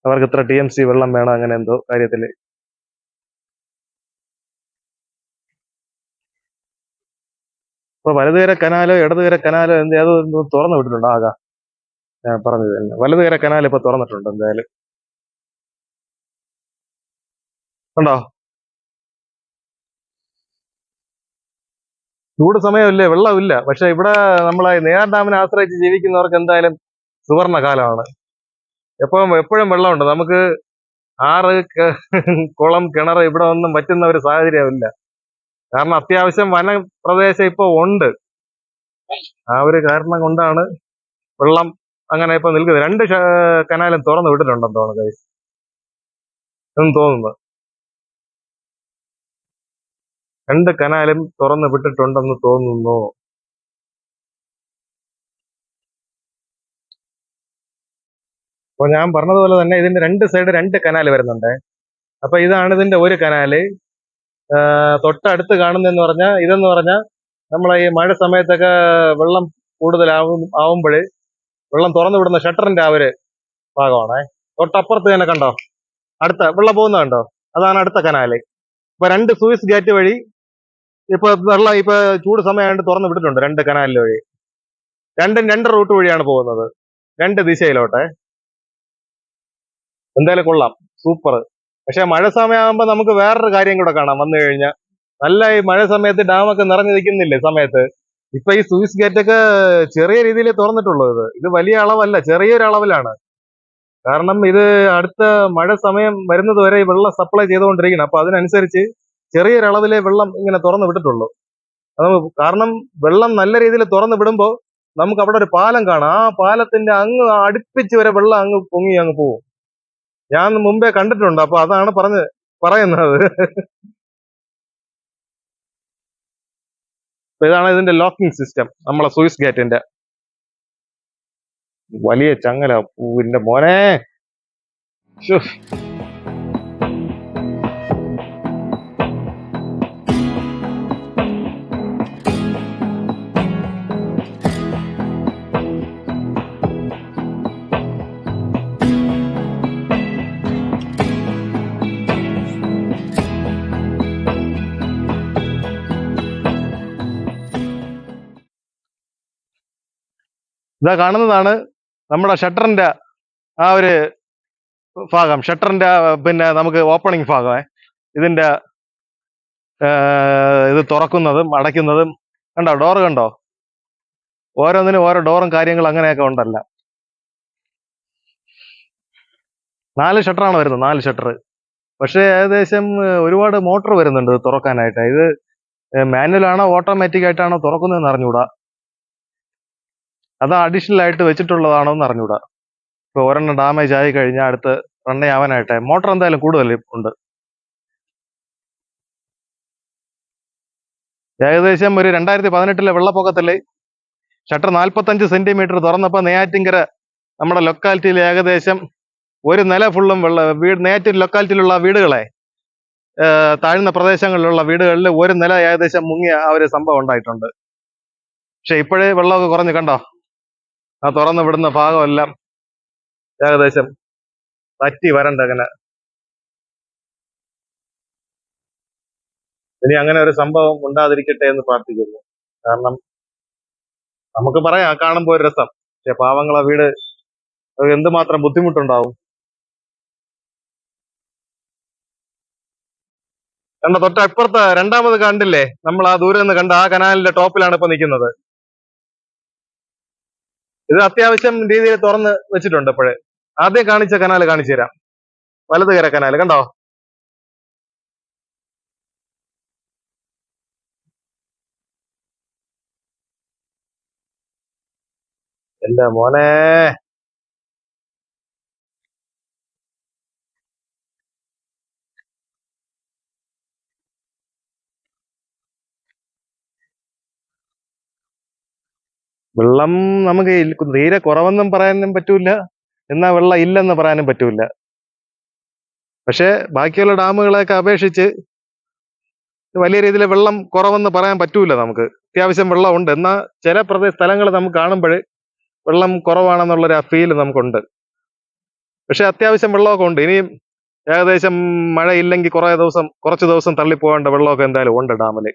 അവർക്ക് ഇത്ര TMC വെള്ളം വേണം, അങ്ങനെ എന്തോ കാര്യത്തില്. ഇപ്പൊ വലതുകര കനാലോ ഇടതുകര കനാലോ ഏതോ തുറന്നു വിട്ടിട്ടുണ്ട്. ഞാൻ പറഞ്ഞത് തന്നെ, വലതുകര കനാൽ ഇപ്പൊ തുറന്നിട്ടുണ്ട് എന്തായാലും. ഉണ്ടോ, ചൂട് സമയമല്ലേ, വെള്ളമില്ല. പക്ഷെ ഇവിടെ നമ്മളെ നെയ്യാർ ഡാമിനെ ആശ്രയിച്ച് ജീവിക്കുന്നവർക്ക് എന്തായാലും സുവർണ കാലമാണ്. എപ്പോഴും വെള്ളമുണ്ട്. നമുക്ക് ആറ്, കുളം, കിണർ ഇവിടെ ഒന്നും പറ്റുന്ന ഒരു സാഹചര്യമില്ല. കാരണം അത്യാവശ്യം വനപ്രദേശം ഇപ്പൊ ഉണ്ട്. ആ ഒരു കാരണം കൊണ്ടാണ് വെള്ളം അങ്ങനെ ഇപ്പൊ നിൽക്കുന്നത്. 2 കനാലും തുറന്നു വിട്ടിട്ടുണ്ടെന്ന് തോന്നുന്നു ഗൈസ്, എന്ന് തോന്നുന്നു. 2 കനാലും തുറന്നു വിട്ടിട്ടുണ്ടെന്ന് തോന്നുന്നു. അപ്പൊ ഞാൻ പറഞ്ഞതുപോലെ തന്നെ ഇതിന്റെ 2 സൈഡ് 2 കനാല് വരുന്നുണ്ട്. അപ്പൊ ഇതാണ് ഇതിന്റെ ഒരു കനാല്. തൊട്ടടുത്ത് കാണുന്നതെന്ന് പറഞ്ഞാൽ, ഇതെന്ന് പറഞ്ഞാൽ നമ്മളെ ഈ മഴ സമയത്തൊക്കെ വെള്ളം ആവുമ്പോൾ വെള്ളം തുറന്നു വിടുന്ന ഷട്ടറിന്റെ ആ ഒരു ഭാഗമാണ്. തൊട്ടപ്പുറത്ത് തന്നെ കണ്ടോ, അടുത്ത വെള്ളം പോകുന്ന കണ്ടോ, അതാണ് അടുത്ത കനാല്. ഇപ്പൊ 2 സൂയിസ് ഗേറ്റ് വഴി ഇപ്പൊ വെള്ളം ഇപ്പൊ ചൂട് സമയമായിട്ട് തുറന്നു വിട്ടിട്ടുണ്ട്. 2 കനാലിൽ വഴി, രണ്ടും 2 റൂട്ട് വഴിയാണ് പോകുന്നത്, 2 ദിശയിലോട്ടെ. എന്തായാലും കൊള്ളാം, സൂപ്പർ. പക്ഷെ മഴ സമയമാകുമ്പോ നമുക്ക് വേറൊരു കാര്യം കൂടെ കാണാം. വന്നു കഴിഞ്ഞാൽ നല്ല ഈ മഴ സമയത്ത് ഡാമൊക്കെ നിറഞ്ഞു നിൽക്കുന്നില്ലേ സമയത്ത്. ഇപ്പൊ ഈ സൂയിസ് ഗേറ്റ് ഒക്കെ ചെറിയ രീതിയിൽ തുറന്നിട്ടുള്ളൂ. ഇത് വലിയ അളവല്ല, ചെറിയൊരു അളവിലാണ്. കാരണം ഇത് അടുത്ത മഴ സമയം വരുന്നത് വരെ ഈ വെള്ളം സപ്ലൈ ചെയ്തുകൊണ്ടിരിക്കണം. അപ്പൊ അതിനനുസരിച്ച് ചെറിയൊരളവിലെ വെള്ളം ഇങ്ങനെ തുറന്നു വിട്ടിട്ടുള്ളൂ. അത് കാരണം വെള്ളം നല്ല രീതിയിൽ തുറന്നു വിടുമ്പോൾ നമുക്ക് അവിടെ ഒരു പാലം കാണാം. ആ പാലത്തിന്റെ അങ്ങ് അടുപ്പിച്ച് വരെ വെള്ളം അങ്ങ് പൊങ്ങി അങ്ങ് പോകും. ഞാൻ മുമ്പേ കണ്ടിട്ടുണ്ട്. അപ്പൊ അതാണ് പറയുന്നത്. ഇതാണ് ഇതിന്റെ ലോക്കിംഗ് സിസ്റ്റം, നമ്മളെ സൂയിസ് ഗേറ്റിന്റെ. വലിയ ചങ്ങല, പൂവിന്റെ മോനെ. ശ്ശോ. ഇതാ കാണുന്നതാണ് നമ്മുടെ ഷട്ടറിന്റെ ആ ഒരു ഭാഗം. ഷട്ടറിന്റെ പിന്നെ നമുക്ക് ഓപ്പണിംഗ് ഭാഗമേ, ഇതിന്റെ ഇത് തുറക്കുന്നതും അടയ്ക്കുന്നതും കണ്ടോ, ഡോറ് കണ്ടോ, ഓരോന്നിനും ഓരോ ഡോറും കാര്യങ്ങളും അങ്ങനെയൊക്കെ ഉണ്ടല്ല. 4 ഷട്ടറാണ് വരുന്നത്, 4 ഷട്ടർ. പക്ഷെ ഏകദേശം ഒരുപാട് മോട്ടർ വരുന്നുണ്ട് തുറക്കാനായിട്ട്. ഇത് മാനുവൽ ആണോ ഓട്ടോമാറ്റിക് ആയിട്ടാണോ തുറക്കുന്നതെന്ന് അറിഞ്ഞൂടാ. അത് അഡീഷണൽ ആയിട്ട് വെച്ചിട്ടുള്ളതാണോ എന്ന് അറിഞ്ഞൂടാ. ഇപ്പൊ ഒരെണ്ണം ഡാമേജ് ആയി കഴിഞ്ഞാൽ അടുത്ത് റണ്ണേ ആവാനായിട്ടെ മോട്ടർ എന്തായാലും കൂടുതൽ ഉണ്ട്. ഏകദേശം ഒരു 2018 വെള്ളപ്പൊക്കത്തില് ഷട്ടർ 45 സെന്റിമീറ്റർ തുറന്നപ്പോ നെയ്യാറ്റിൻകര നമ്മുടെ ലൊക്കാലിറ്റിയിൽ ഏകദേശം ഒരു നില ഫുള്ളും നെയ്യാറ്റിൻ ലൊക്കാലിറ്റിയിലുള്ള വീടുകളെ താഴ്ന്ന പ്രദേശങ്ങളിലുള്ള വീടുകളിൽ ഒരു നില ഏകദേശം മുങ്ങിയ ആ ഒരു സംഭവം ഉണ്ടായിട്ടുണ്ട്. പക്ഷെ ഇപ്പോഴേ വെള്ളമൊക്കെ കുറഞ്ഞ് കണ്ടോ, ആ തുറന്ന് വിടുന്ന ഭാഗമെല്ലാം ഏകദേശം പറ്റി വരണ്ട. അങ്ങനെ ഇനി അങ്ങനെ ഒരു സംഭവം ഉണ്ടാതിരിക്കട്ടെ എന്ന് പ്രാർത്ഥിക്കുന്നു. കാരണം നമുക്ക് പറയാം കാണുമ്പോ ഒരു രസം, പക്ഷെ പാവങ്ങളെ വീട് എന്തുമാത്രം ബുദ്ധിമുട്ടുണ്ടാവും. കണ്ട തൊട്ടപ്പുറത്ത് രണ്ടാമത് കണ്ടില്ലേ, നമ്മൾ ആ ദൂരെ നിന്ന് കണ്ട ആ കനാലിന്റെ ടോപ്പിലാണ് ഇപ്പൊ നിൽക്കുന്നത്. ഇത് അത്യാവശ്യം രീതിയിൽ തുറന്ന് വെച്ചിട്ടുണ്ട്. ഇപ്പോഴേ ആദ്യം കാണിച്ച കനാല് കാണിച്ചു തരാം. വലതുകര കനാല് കണ്ടോ. എന്റെ മോനെ, വെള്ളം നമുക്ക് തീരെ കുറവെന്നും പറയാനും പറ്റൂല, എന്നാ വെള്ളം ഇല്ലെന്ന് പറയാനും പറ്റൂല. പക്ഷെ ബാക്കിയുള്ള ഡാമുകളെയൊക്കെ അപേക്ഷിച്ച് വലിയ രീതിയിൽ വെള്ളം കുറവെന്ന് പറയാൻ പറ്റൂല നമുക്ക്. അത്യാവശ്യം വെള്ളം ഉണ്ട്. എന്നാൽ ചില സ്ഥലങ്ങൾ നമുക്ക് കാണുമ്പോൾ വെള്ളം കുറവാണെന്നുള്ളൊരു ഫീല് നമുക്കുണ്ട്. പക്ഷെ അത്യാവശ്യം വെള്ളമൊക്കെ ഉണ്ട്. ഇനിയും ഏകദേശം മഴയില്ലെങ്കിൽ കുറച്ച് ദിവസം തള്ളിപ്പോകേണ്ട വെള്ളമൊക്കെ എന്തായാലും ഉണ്ട് ഡാമില്.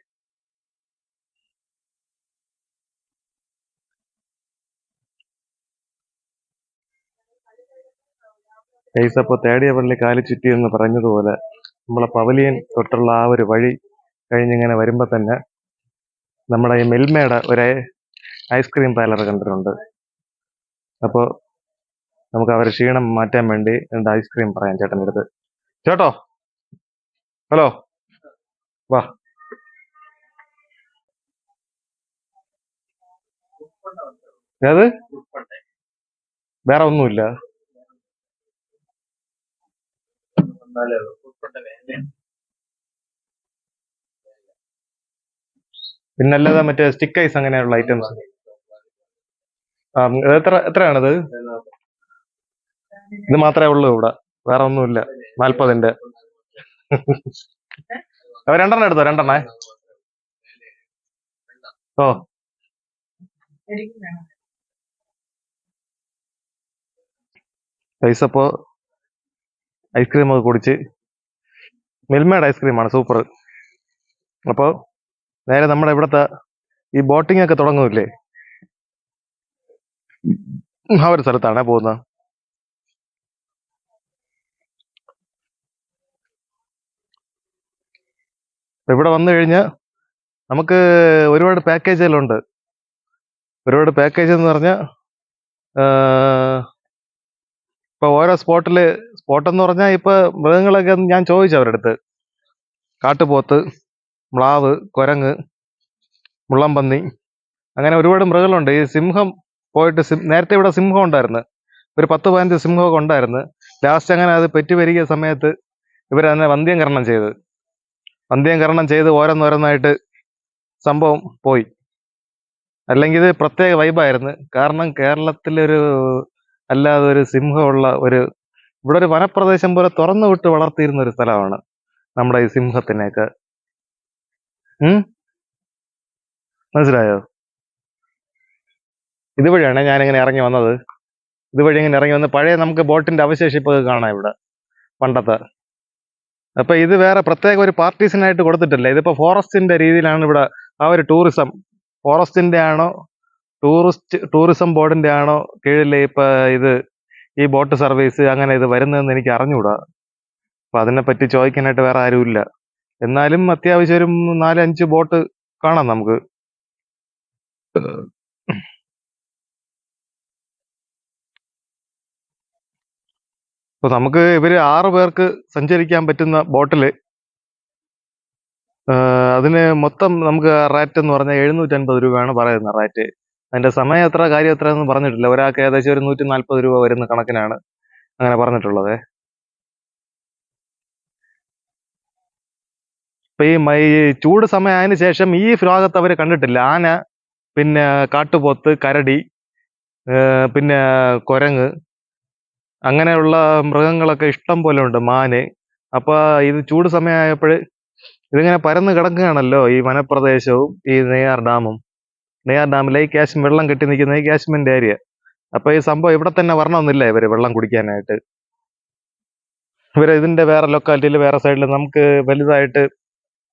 കേസപ്പോ തേടിയ പള്ളി കാലി ചുറ്റി എന്ന് പറഞ്ഞതുപോലെ നമ്മളെ പവലിയൻ തൊട്ടുള്ള ആ ഒരു വഴി കഴിഞ്ഞിങ്ങനെ വരുമ്പോ തന്നെ നമ്മുടെ ഈ മിൽമയുടെ ഒരു ഐസ്ക്രീം പാർലർ കണ്ടിട്ടുണ്ട്. അപ്പോൾ നമുക്ക് അവരെ ക്ഷീണം മാറ്റാൻ വേണ്ടി രണ്ട് ഐസ്ക്രീം പറയാം ചേട്ടൻ്റെ അടുത്ത്. ചേട്ടോ, ഹലോ, വാ. ഏത്? വേറെ ഒന്നുമില്ല. പിന്നല്ലാതെ മറ്റേ സ്റ്റിക്ക് ഐസ് അങ്ങനെയുള്ള ഐറ്റംസ്. എത്രയാണത്? ഇത് മാത്രമേ ഉള്ളൂ ഇവിടെ, വേറെ ഒന്നുമില്ല. 40-ന്റെ. രണ്ടെണ്ണം എടുത്തോ, രണ്ടെണ്ണേ. ഓ, പൈസപ്പോ ഐസ്ക്രീം ഒക്കെ കുടിച്ച്, മിൽമയുടെ ഐസ്ക്രീമാണ് സൂപ്പർ. അപ്പോൾ നേരെ നമ്മുടെ ഇവിടുത്തെ ഈ ബോട്ടിംഗ് ഒക്കെ തുടങ്ങൂല്ലേ, ആ ഒരു സ്ഥലത്താണ് പോകുന്നത്. ഇവിടെ വന്നു കഴിഞ്ഞാൽ നമുക്ക് ഒരുപാട് പാക്കേജുകളുണ്ട്. ഒരുപാട് പാക്കേജ് എന്ന് പറഞ്ഞാൽ ഇപ്പൊ ഓരോ സ്പോട്ടെന്ന് പറഞ്ഞാൽ ഇപ്പൊ മൃഗങ്ങളൊക്കെ ഞാൻ ചോദിച്ചു അവരുടെ അടുത്ത്. കാട്ടുപോത്ത്, മ്ലാവ്, കുരങ്ങ്, മുള്ളംപന്നി, അങ്ങനെ ഒരുപാട് മൃഗങ്ങളുണ്ട്. ഈ സിംഹം പോയിട്ട് നേരത്തെ ഇവിടെ സിംഹം ഉണ്ടായിരുന്നു, ഒരു 10-15 സിംഹമൊക്കെ ഉണ്ടായിരുന്നു. ലാസ്റ്റ് അങ്ങനെ അത് പെറ്റുപെരുകിയ സമയത്ത് ഇവരതിനെ വന്ധ്യംകരണം ചെയ്ത് ഓരോന്നോരോന്നായിട്ട് സംഭവം പോയി. അല്ലെങ്കിൽ ഇത് പ്രത്യേക വൈബായിരുന്നു. കാരണം കേരളത്തിലൊരു അല്ലാതെ ഒരു സിംഹമുള്ള ഇവിടെ ഒരു വനപ്രദേശം പോലെ തുറന്നു വിട്ട് വളർത്തിയിരുന്ന ഒരു സ്ഥലമാണ് നമ്മുടെ ഈ സിംഹത്തിനെയൊക്കെ. മനസ്സിലായോ? ഇതുവഴിയാണ് ഞാനിങ്ങനെ ഇറങ്ങി വന്നത്. ഇതുവഴി ഇങ്ങനെ ഇറങ്ങി വന്ന് പഴയ നമുക്ക് ബോട്ടിന്റെ അവശേഷിപ്പൊക്കെ കാണാം ഇവിടെ, പണ്ടത്തെ. അപ്പൊ ഇത് വേറെ പ്രത്യേക ഒരു പാർട്ടീഷനായിട്ട് കൊടുത്തിട്ടില്ല. ഇതിപ്പോ ഫോറസ്റ്റിന്റെ രീതിയിലാണ് ഇവിടെ ആ ഒരു ടൂറിസം. ഫോറസ്റ്റിന്റെ ആണോ ടൂറിസം ബോർഡിന്റെ ആണോ കീഴിൽ ഇപ്പൊ ഈ ബോട്ട് സർവീസ് അങ്ങനെ ഇത് വരുന്നതെന്ന് എനിക്ക് അറിഞ്ഞുകൂടാ. അപ്പൊ അതിനെപ്പറ്റി ചോദിക്കാനായിട്ട് വേറെ ആരുമില്ല. എന്നാലും അത്യാവശ്യം ഒരു 4-5 ബോട്ട് കാണാം നമുക്ക്. അപ്പൊ നമുക്ക് ഇവര് 6 പേർക്ക് സഞ്ചരിക്കാൻ പറ്റുന്ന ബോട്ടില് അതിന് മൊത്തം നമുക്ക് റേറ്റ് എന്ന് പറഞ്ഞാൽ 750 രൂപയാണ് പറയുന്നത് റേറ്റ്. അതിന്റെ സമയം എത്ര കാര്യം എത്ര എന്ന് പറഞ്ഞിട്ടില്ല. ഒരാൾക്ക് ഏകദേശം ഒരു 140 രൂപ വരുന്ന കണക്കിനാണ് അങ്ങനെ പറഞ്ഞിട്ടുള്ളത്. ഇപ്പൊ ഈ ചൂട് സമയമായതിനു ശേഷം ഈ ഭാഗത്ത് അവര് കണ്ടിട്ടില്ല. ആന, പിന്നെ കാട്ടുപോത്ത്, കരടി, പിന്നെ കുരങ്ങ്, അങ്ങനെയുള്ള മൃഗങ്ങളൊക്കെ ഇഷ്ടം പോലെ ഉണ്ട്, മാന്. അപ്പൊ ഇത് ചൂട് സമയമായപ്പോൾ ഇതിങ്ങനെ പരന്ന് കിടക്കുകയാണല്ലോ ഈ വനപ്രദേശവും ഈ നെയ്യാർ ഡാമും. നെയ്യാർ ഡാമിലെ ഈ വെള്ളം കെട്ടി നിൽക്കുന്ന ഈ കാശ്മീരിന്റെ ഏരിയ. അപ്പൊ ഈ സംഭവം ഇവിടെ തന്നെ വരണമെന്നില്ല ഇവര് വെള്ളം കുടിക്കാനായിട്ട്. ഇവര് ഇതിന്റെ വേറെ ലൊക്കാലിറ്റിയിൽ വേറെ സൈഡിൽ നമുക്ക് വലുതായിട്ട്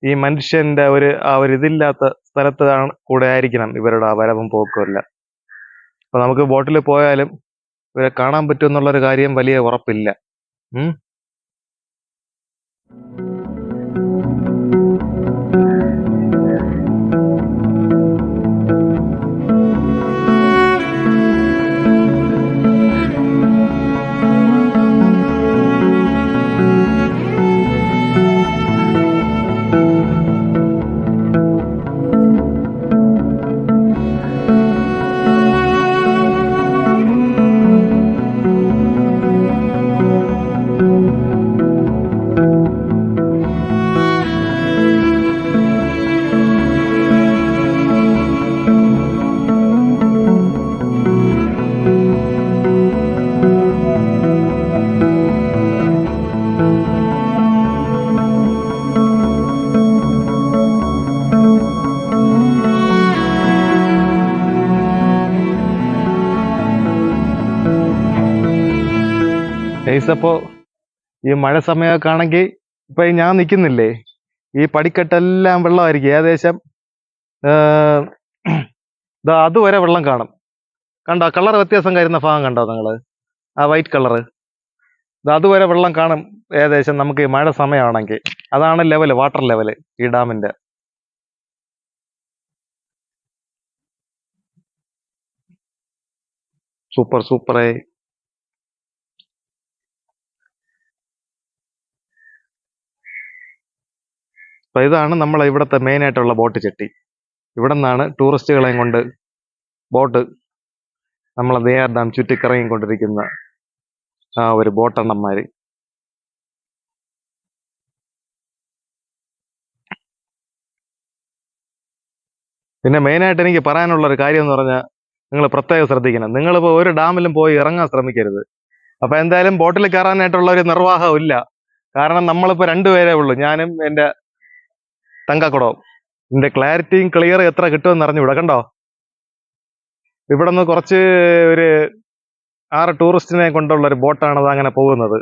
ഈ മനുഷ്യന്റെ ആ ഒരു ഇതില്ലാത്ത സ്ഥലത്ത് കൂടെ ആയിരിക്കണം ഇവരുടെ ആ വരവും പോക്കും എല്ലാം. അപ്പൊ നമുക്ക് ബോട്ടിൽ പോയാലും ഇവരെ കാണാൻ പറ്റും എന്നുള്ളൊരു കാര്യം വലിയ ഉറപ്പില്ല. ഉം അപ്പോ ഈ മഴ സമയമൊക്കെ ആണെങ്കിൽ ഇപ്പൊ ഞാൻ നിൽക്കുന്നില്ലേ, ഈ പടിക്കെട്ടെല്ലാം വെള്ളമായിരിക്കും. ഏകദേശം അതുവരെ വെള്ളം കാണും. കണ്ടോ കളർ വ്യത്യാസം വരുന്ന ഭാഗം കണ്ടോ നിങ്ങള്? ആ വൈറ്റ് കളറ്, അതുവരെ വെള്ളം കാണും ഏകദേശം നമുക്ക് ഈ മഴ സമയമാണെങ്കിൽ. അതാണ് ലെവല്, വാട്ടർ ലെവല് ഈ ഡാമിന്റെ. സൂപ്പർ സൂപ്പറേ. അപ്പൊ ഇതാണ് നമ്മളെ ഇവിടുത്തെ മെയിൻ ആയിട്ടുള്ള ബോട്ട് ചെട്ടി. ഇവിടെ നിന്നാണ് ടൂറിസ്റ്റുകളെയും കൊണ്ട് ബോട്ട് നമ്മളെ നെയ്യാർ ഡാം ചുറ്റിക്കറങ്ങിക്കൊണ്ടിരിക്കുന്ന ആ ഒരു ബോട്ടെണ്ണന്മാര്. പിന്നെ മെയിനായിട്ട് എനിക്ക് പറയാനുള്ള ഒരു കാര്യം എന്ന് പറഞ്ഞാൽ, നിങ്ങൾ പ്രത്യേകം ശ്രദ്ധിക്കണം. നിങ്ങളിപ്പോൾ ഒരു ഡാമിലും പോയി ഇറങ്ങാൻ ശ്രമിക്കരുത്. അപ്പൊ എന്തായാലും ബോട്ടിൽ കയറാനായിട്ടുള്ള ഒരു നിർവാഹം ഇല്ല. കാരണം നമ്മളിപ്പോ രണ്ടുപേരേ ഉള്ളൂ, ഞാനും എന്റെ തങ്കക്കുടവും. ഇതിന്റെ ക്ലാരിറ്റിയും ക്ലിയർ എത്ര കിട്ടുമെന്ന് അറിഞ്ഞുകൂടാ. കണ്ടോ, ഇവിടെ നിന്ന് കുറച്ച് ഒരു 6 ടൂറിസ്റ്റിനെ കൊണ്ടുള്ള ഒരു ബോട്ടാണ് അത് അങ്ങനെ പോകുന്നത്.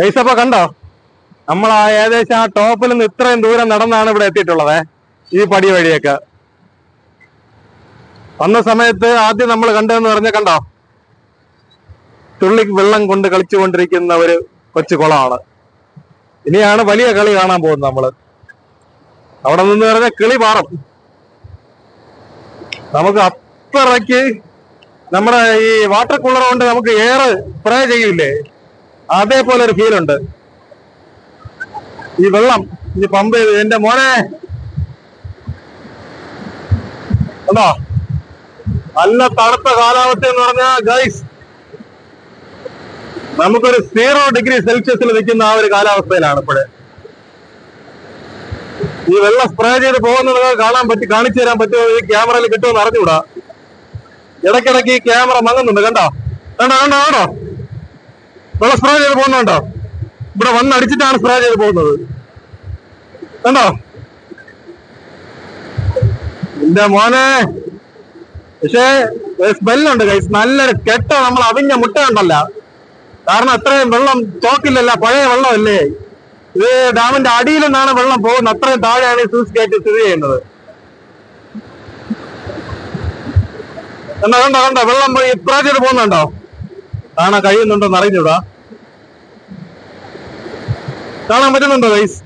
ഗൈസപ്പോ കണ്ടോ, നമ്മൾ ഏകദേശം ആ ടോപ്പിൽ നിന്ന് ഇത്രയും ദൂരം നടന്നാണ് ഇവിടെ എത്തിയിട്ടുള്ളത്. ഈ പടി വഴിയൊക്കെ വന്ന സമയത്ത് ആദ്യം നമ്മൾ കണ്ടതെന്ന് പറഞ്ഞാൽ കണ്ടോ, തുള്ളി വെള്ളം കൊണ്ട് കളിച്ചുകൊണ്ടിരിക്കുന്ന ഒരു കൊച്ചു കുളമാണ്. ഇനിയാണ് വലിയ കളി കാണാൻ പോകുന്നത് നമ്മള്. അവിടെ നിന്ന് പറഞ്ഞാൽ കിളി പാറും. നമുക്ക് അത്രയ്ക്ക് നമ്മുടെ ഈ വാട്ടർ കൂളർ കൊണ്ട് നമുക്ക് എയർ സ്പ്രേ ചെയ്യൂലേ, അതേപോലെ ഒരു ഫീൽ ഉണ്ട്. ഈ വെള്ളം ഈ പമ്പ് ചെയ്ത് എന്റെ മോനെ കണ്ടോ, നല്ല തണുത്ത കാലാവസ്ഥ എന്ന് പറഞ്ഞാൽ ഗൈസ് നമുക്കൊരു 0 ഡിഗ്രി സെൽഷ്യസിൽ നിൽക്കുന്ന ആ ഒരു കാലാവസ്ഥയിലാണ് ഇപ്പോഴേ. ഈ വെള്ളം സ്പ്രേ ചെയ്ത് പോകുന്നത് കാണാൻ കാണിച്ചു തരാൻ പറ്റുമോ, ഈ ക്യാമറയിൽ കിട്ടുമെന്ന് അറിഞ്ഞുകൂടാ. ഇടയ്ക്കിടയ്ക്ക് ഈ ക്യാമറ മങ്ങുന്നുണ്ട്. കണ്ടോ കണ്ടോ കണ്ടോ കണ്ടോ, വെള്ളം സ്പ്രേ ചെയ്ത് പോകുന്നുണ്ടോ? ഇവിടെ വന്നടിച്ചിട്ടാണ് സ്പ്രേ ചെയ്ത് പോകുന്നത്. കണ്ടോ എന്റെ മോനെ. പക്ഷേ സ്മെല്ലുണ്ട് ഗൈസ്, നല്ലൊരു കെട്ട നമ്മൾ അവിഞ്ഞ മുട്ട ഉണ്ടല്ല. കാരണം അത്രയും വെള്ളം സ്റ്റോക്കില്ലല്ല, പഴയ വെള്ളമല്ലേ ഇത്. ഡാമിന്റെ അടിയിൽ നിന്നാണ് വെള്ളം പോകുന്നത്. അത്രയും താഴെയാണ് ഈ സ്ലൂയിസ് ഗേറ്റ് സ്ഥിതി ചെയ്യുന്നത്. കണ്ടോ കണ്ടോ കണ്ടോ, വെള്ളം ഇപ്രാ ചെയ്ത് പോകുന്നുണ്ടോ? കാണാൻ കഴിയുന്നുണ്ടോന്ന് അറിഞ്ഞൂടാ. കാണാൻ പറ്റുന്നുണ്ടോ ഗൈസ്?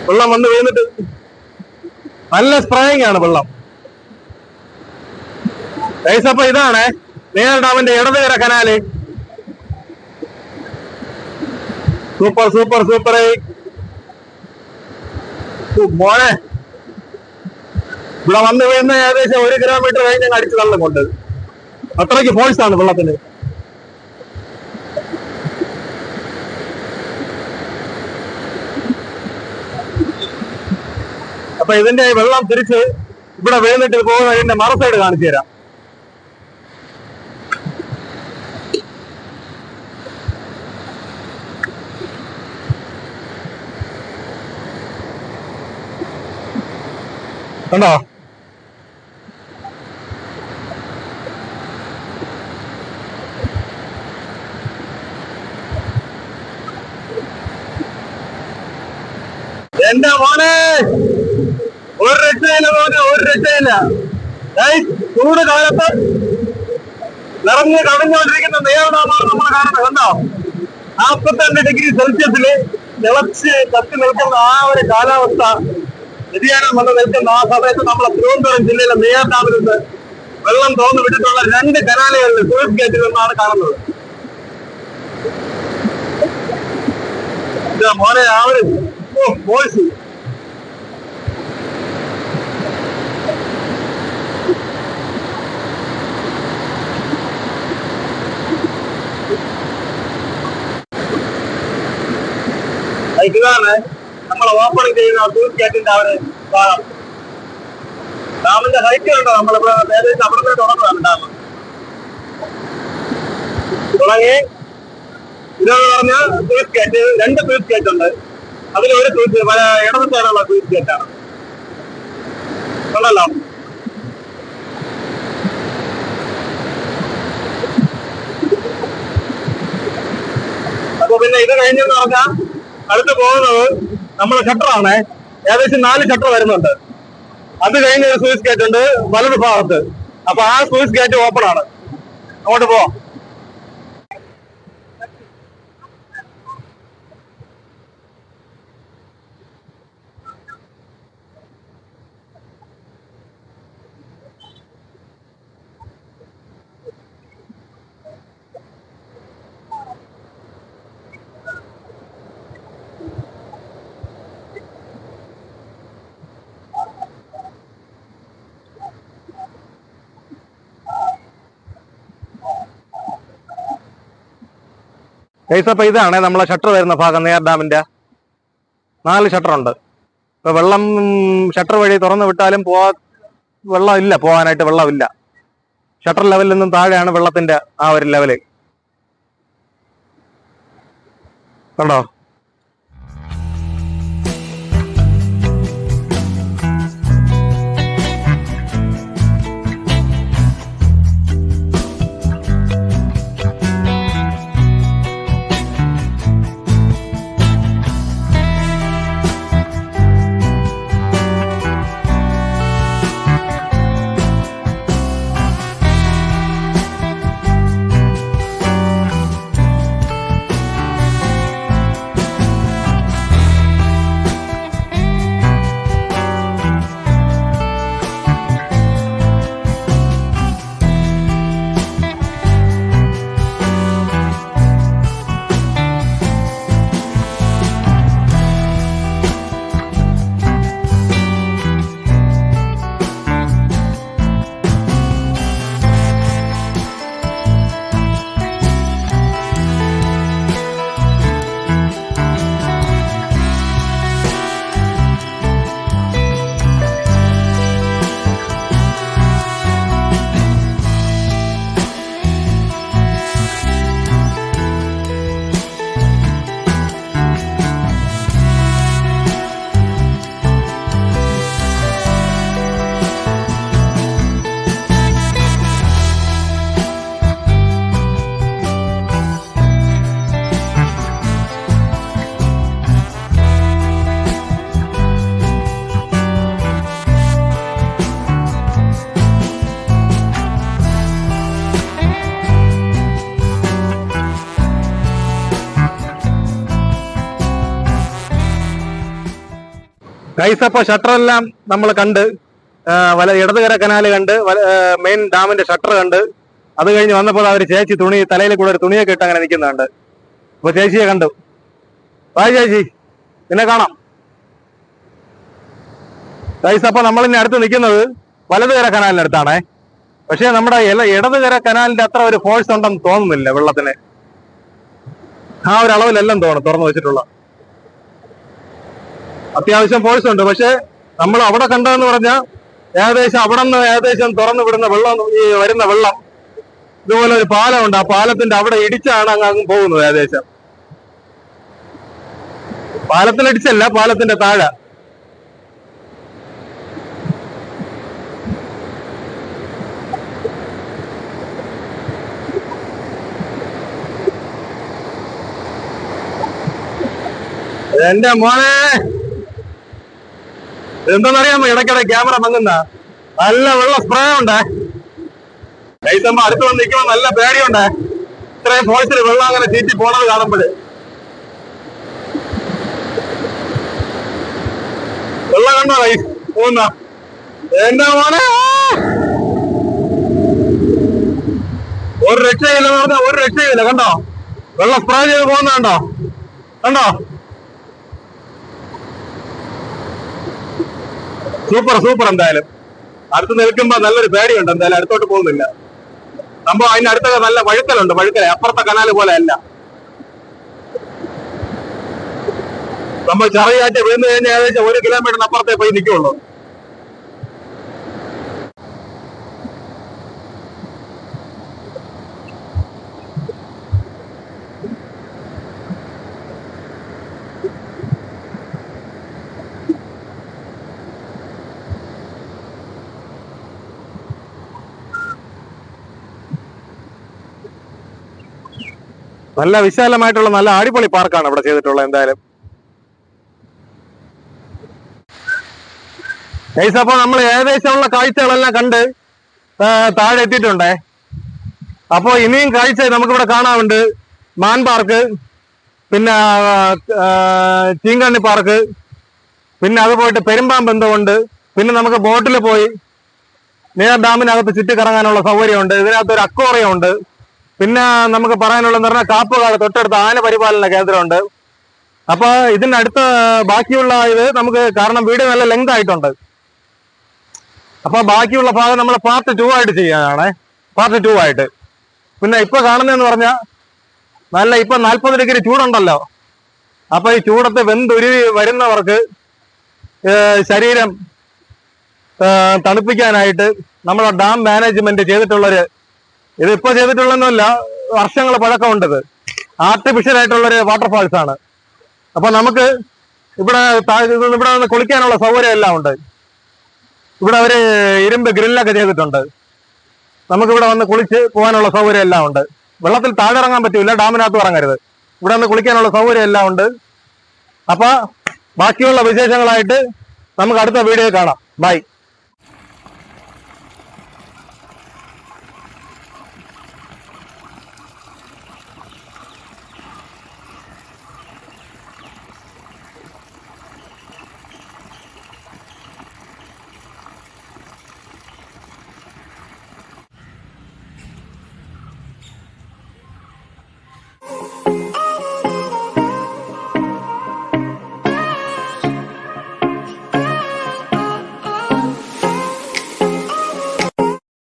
വെള്ളം വന്ന് വീണിട്ട് നല്ല സ്പ്രേയിങ് ആണ് വെള്ളം ഗൈസ്. അപ്പൊ ഇതാണ് നെയ്യാർ ഡാമിന്റെ ഇടതുകര കനാല്. സൂപ്പർ സൂപ്പർ സൂപ്പർ മോനെ. ഇവിടെ വന്ന് വീഴുന്ന ഏകദേശം 1 കിലോമീറ്റർ കഴിഞ്ഞ് അടിച്ചു തള്ളുന്നുണ്ട്. അത്രയ്ക്ക് ഫോഴ്സ് ആണ് വെള്ളത്തിന്. അപ്പൊ ഇതിന്റെ വെള്ളം തിരിച്ച് ഇവിടെ വീണിട്ട് പോകുന്ന ഇതിന്റെ മറു സൈഡ് കാണിച്ചു തരാം. കണ്ടോ എന്റെ മോനെ, ഒരു രക്ഷയില്ല മോനെ, ഒരു രക്ഷയില്ല. ചൂട് കാലത്ത് നിറഞ്ഞ് കടഞ്ഞുകൊണ്ടിരിക്കുന്ന നെയ്യാർ ഡാമാണ് നമ്മൾ കാണുന്നത്. കണ്ടോ 42 ഡിഗ്രി സെൽഷ്യസില് തിളച്ച് കത്തി നിൽക്കുന്ന ആ ഒരു കാലാവസ്ഥ, വ്യതിയാനം വന്ന് നിൽക്കുന്ന ആ സമയത്ത് നമ്മളെ തിരുവനന്തപുരം ജില്ലയിലെ നെയ്യാർ ഡാമിൽ നിന്ന് വെള്ളം തുറന്നു വിട്ടിട്ടുള്ള 2 കനാലുകളിൽ സ്ലൂയിസ് ഗേറ്റിൽ നിന്നാണ് കാണുന്നത്. മോനെ ആ ഒരു വോയിസ് ഇതാണ് നമ്മൾ ഓപ്പണിംഗ് ചെയ്യുന്ന സ്ലൂയിസ് ഗേറ്റിന്റെ ആ ഒരു ഭാഗം. ഡാമിന്റെ ഹൈറ്റ് കണ്ടോ, നമ്മളിപ്പോ ഏകദേശം അവിടെ നിന്ന് തുടങ്ങുകയാണ് ഡാം. തുടങ്ങി ഇതെന്ന് പറഞ്ഞാൽ സ്ലൂയിസ് ഗേറ്റ്, 2 സ്ലൂയിസ് ഗേറ്റ് ഉണ്ട്. അതിലൊരു സ്ലൂയിസ് ഇടതു സൈഡുള്ള സ്ലൂയിസ് ഗേറ്റാണ്. ഉണ്ടല്ലോ അപ്പൊ പിന്നെ ഇത് കഴിഞ്ഞെന്ന് പറഞ്ഞാൽ അടുത്ത് പോകുന്നത് നമ്മളെ ഷട്ടറാണ്. ഏകദേശം 4 ഷട്ടർ വരുന്നുണ്ട്. അത് കഴിഞ്ഞ ഒരു സ്ലൂയിസ് ഗേറ്റ് ഉണ്ട് വലത് ഭാഗത്ത്. അപ്പൊ ആ സ്ലൂയിസ് ഗേറ്റ് ഓപ്പൺ ആണ്. അങ്ങോട്ട് പോവാം. ഗൈസ് അപ്പൊ ഇതാണ് നമ്മളെ ഷട്ടർ വരുന്ന ഭാഗം. നെയ്യാർ ഡാമിന്റെ 4 ഷട്ടർ ഉണ്ട്. ഇപ്പൊ വെള്ളം ഷട്ടർ വഴി തുറന്നു വിട്ടാലും വെള്ളം ഇല്ല, പോകാനായിട്ട് വെള്ളമില്ല. ഷട്ടർ ലെവലിൽ നിന്നും താഴെയാണ് വെള്ളത്തിന്റെ ആ ഒരു ലെവല്. കണ്ടോ ഗൈസ്, അപ്പൊ ഷട്ടറെല്ലാം നമ്മൾ കണ്ട്, ഇടതുകര കനാല് കണ്ട്, മെയിൻ ഡാമിന്റെ ഷട്ടർ കണ്ട്, അത് കഴിഞ്ഞ് വന്നപ്പോൾ അവർ ചേച്ചി തുണി തലയിൽ കൂടെ ഒരു തുണിയൊക്കെ ഇട്ട് അങ്ങനെ നിൽക്കുന്നുണ്ട്. അപ്പൊ ചേച്ചിയെ കണ്ടു. ബായ് ചേച്ചി, പിന്നെ കാണാം. ഗൈസ്, അപ്പൊ നമ്മൾ ഇനി അടുത്ത് നിൽക്കുന്നത് വലതുകര കനാലിന്റെ അടുത്താണേ. പക്ഷെ നമ്മുടെ ഇടതുകര കനാലിന്റെ അത്ര ഒരു ഫോഴ്സ് ഉണ്ടെന്ന് തോന്നുന്നില്ല വെള്ളത്തിന്. ആ ഒരു അളവിലെല്ലാം തോന്നുന്നു തുറന്നു വെച്ചിട്ടുള്ള. അത്യാവശ്യം ഫോഴ്സ് ഉണ്ട്. പക്ഷെ നമ്മൾ അവിടെ കണ്ടതെന്ന് പറഞ്ഞാൽ ഏകദേശം അവിടെ നിന്ന് ഏകദേശം തുറന്നു വിടുന്ന വെള്ളം, ഈ വരുന്ന വെള്ളം ഇതുപോലെ ഒരു പാലമുണ്ട്. ആ പാലത്തിന്റെ അവിടെ ഇടിച്ചാണ് അങ്ങ് പോകുന്നത്. ഏകദേശം പാലത്തിലിടിച്ചല്ല, പാലത്തിന്റെ താഴെ. എന്റെ മോനെ, എന്താണെന്നറിയാമോ, ഇടയ്ക്കിടെ ക്യാമറ മങ്ങുന്ന നല്ല വെള്ളം സ്പ്രേ ഉണ്ട്. കൈസമ്മ അടുത്ത് വന്ന് നിൽക്കുമ്പോ നല്ല പേടിയുണ്ട്. ഇത്രയും ഫോഴ്സിൽ വെള്ളം അങ്ങനെ ചീറ്റി പോണത് കാണുമ്പോഴ്. വെള്ളം കണ്ടോ കൈ പോകുന്ന? എന്റെ മോനെ, ഒരു രക്ഷയില്ല പറഞ്ഞാൽ ഒരു രക്ഷയില്ല. കണ്ടോ വെള്ളം സ്പ്രേ ചെയ്ത് പോകുന്ന കണ്ടോ? കണ്ടോ? Super super. എന്തായാലും അടുത്ത് നിൽക്കുമ്പോ നല്ലൊരു പേടിയുണ്ട്. എന്തായാലും അടുത്തോട്ട് പോകുന്നില്ല. സംഭവം അതിന്റെ അടുത്തൊക്കെ നല്ല വഴുക്കലുണ്ട്. വഴുക്കല അപ്പുറത്തെ കനാല് പോലെ അല്ല. നമ്മൾ ചെറിയാറ്റ് വീണ് കഴിഞ്ഞാൽ ഏകദേശം 1 കിലോമീറ്ററിന് അപ്പുറത്തേ പോയി നിൽക്കുള്ളൂ. നല്ല വിശാലമായിട്ടുള്ള നല്ല അടിപൊളി പാർക്കാണ് ഇവിടെ ചെയ്തിട്ടുള്ളത്. എന്തായാലും ഗൈസ്, അപ്പൊ നമ്മൾ ഏകദേശമുള്ള കാഴ്ചകളെല്ലാം കണ്ട് താഴെ എത്തിയിട്ടുണ്ടേ. അപ്പൊ ഇനിയും കാഴ്ച നമുക്കിവിടെ കാണാറുണ്ട്. മാൻ പാർക്ക്, പിന്നെ ചീങ്കണ്ണി പാർക്ക്, പിന്നെ അത് പോയിട്ട് പെരുമ്പാമ്പെന്തമുണ്ട്. പിന്നെ നമുക്ക് ബോട്ടിൽ പോയി നേർ ഡാമിനകത്ത് ചുറ്റിക്കറങ്ങാനുള്ള സൗകര്യമുണ്ട്. ഇതിനകത്ത് ഒരു അക്വേറിയം ഉണ്ട്. പിന്നെ നമുക്ക് പറയാനുള്ളതെന്ന് പറഞ്ഞാൽ കാപ്പുകാട് തൊട്ടടുത്ത് ആന പരിപാലന കേന്ദ്രമുണ്ട്. അപ്പൊ ഇതിനടുത്ത് ബാക്കിയുള്ള ഇത് നമുക്ക്, കാരണം വീഡിയോ നല്ല ലെങ്ത് ആയിട്ടുണ്ട്. അപ്പൊ ബാക്കിയുള്ള ഭാഗം നമ്മൾ പാർട്ട് 2 ആയിട്ട് ചെയ്യാനാണ്. പാർട്ട് 2 ആയിട്ട്. പിന്നെ ഇപ്പൊ കാണുന്നതെന്ന് പറഞ്ഞാൽ നല്ല ഇപ്പൊ 40 ഡിഗ്രി ചൂടുണ്ടല്ലോ. അപ്പൊ ഈ ചൂടത്ത് വെന്തുരുവി വരുന്നവർക്ക് ശരീരം തണുപ്പിക്കാനായിട്ട് നമ്മളെ ഡാം മാനേജ്മെന്റ് ചെയ്തിട്ടുള്ളൊരു, ഇതിപ്പോ ചെയ്തിട്ടുള്ളതൊന്നുമല്ല, വർഷങ്ങൾ പഴക്കമുണ്ടത്. ആർട്ടിഫിഷ്യൽ ആയിട്ടുള്ളൊരു വാട്ടർഫാൾസ് ആണ്. അപ്പൊ നമുക്ക് ഇവിടെ നിന്ന് കുളിക്കാനുള്ള സൗകര്യം എല്ലാം ഉണ്ട്. ഇവിടെ ഒരു ഇരുമ്പ് ഗ്രില്ലൊക്കെ ചെയ്തിട്ടുണ്ട്. നമുക്കിവിടെ വന്ന് കുളിച്ച് പോകാനുള്ള സൗകര്യം എല്ലാം ഉണ്ട്. വെള്ളത്തിൽ താഴെ ഇറങ്ങാൻ പറ്റൂല, ഡാമിനകത്ത് ഇറങ്ങരുത്. ഇവിടെ വന്ന് കുളിക്കാനുള്ള സൗകര്യം എല്ലാം ഉണ്ട്. അപ്പൊ ബാക്കിയുള്ള വിശേഷങ്ങളായിട്ട് നമുക്ക് അടുത്ത വീഡിയോ കാണാം. ബൈ.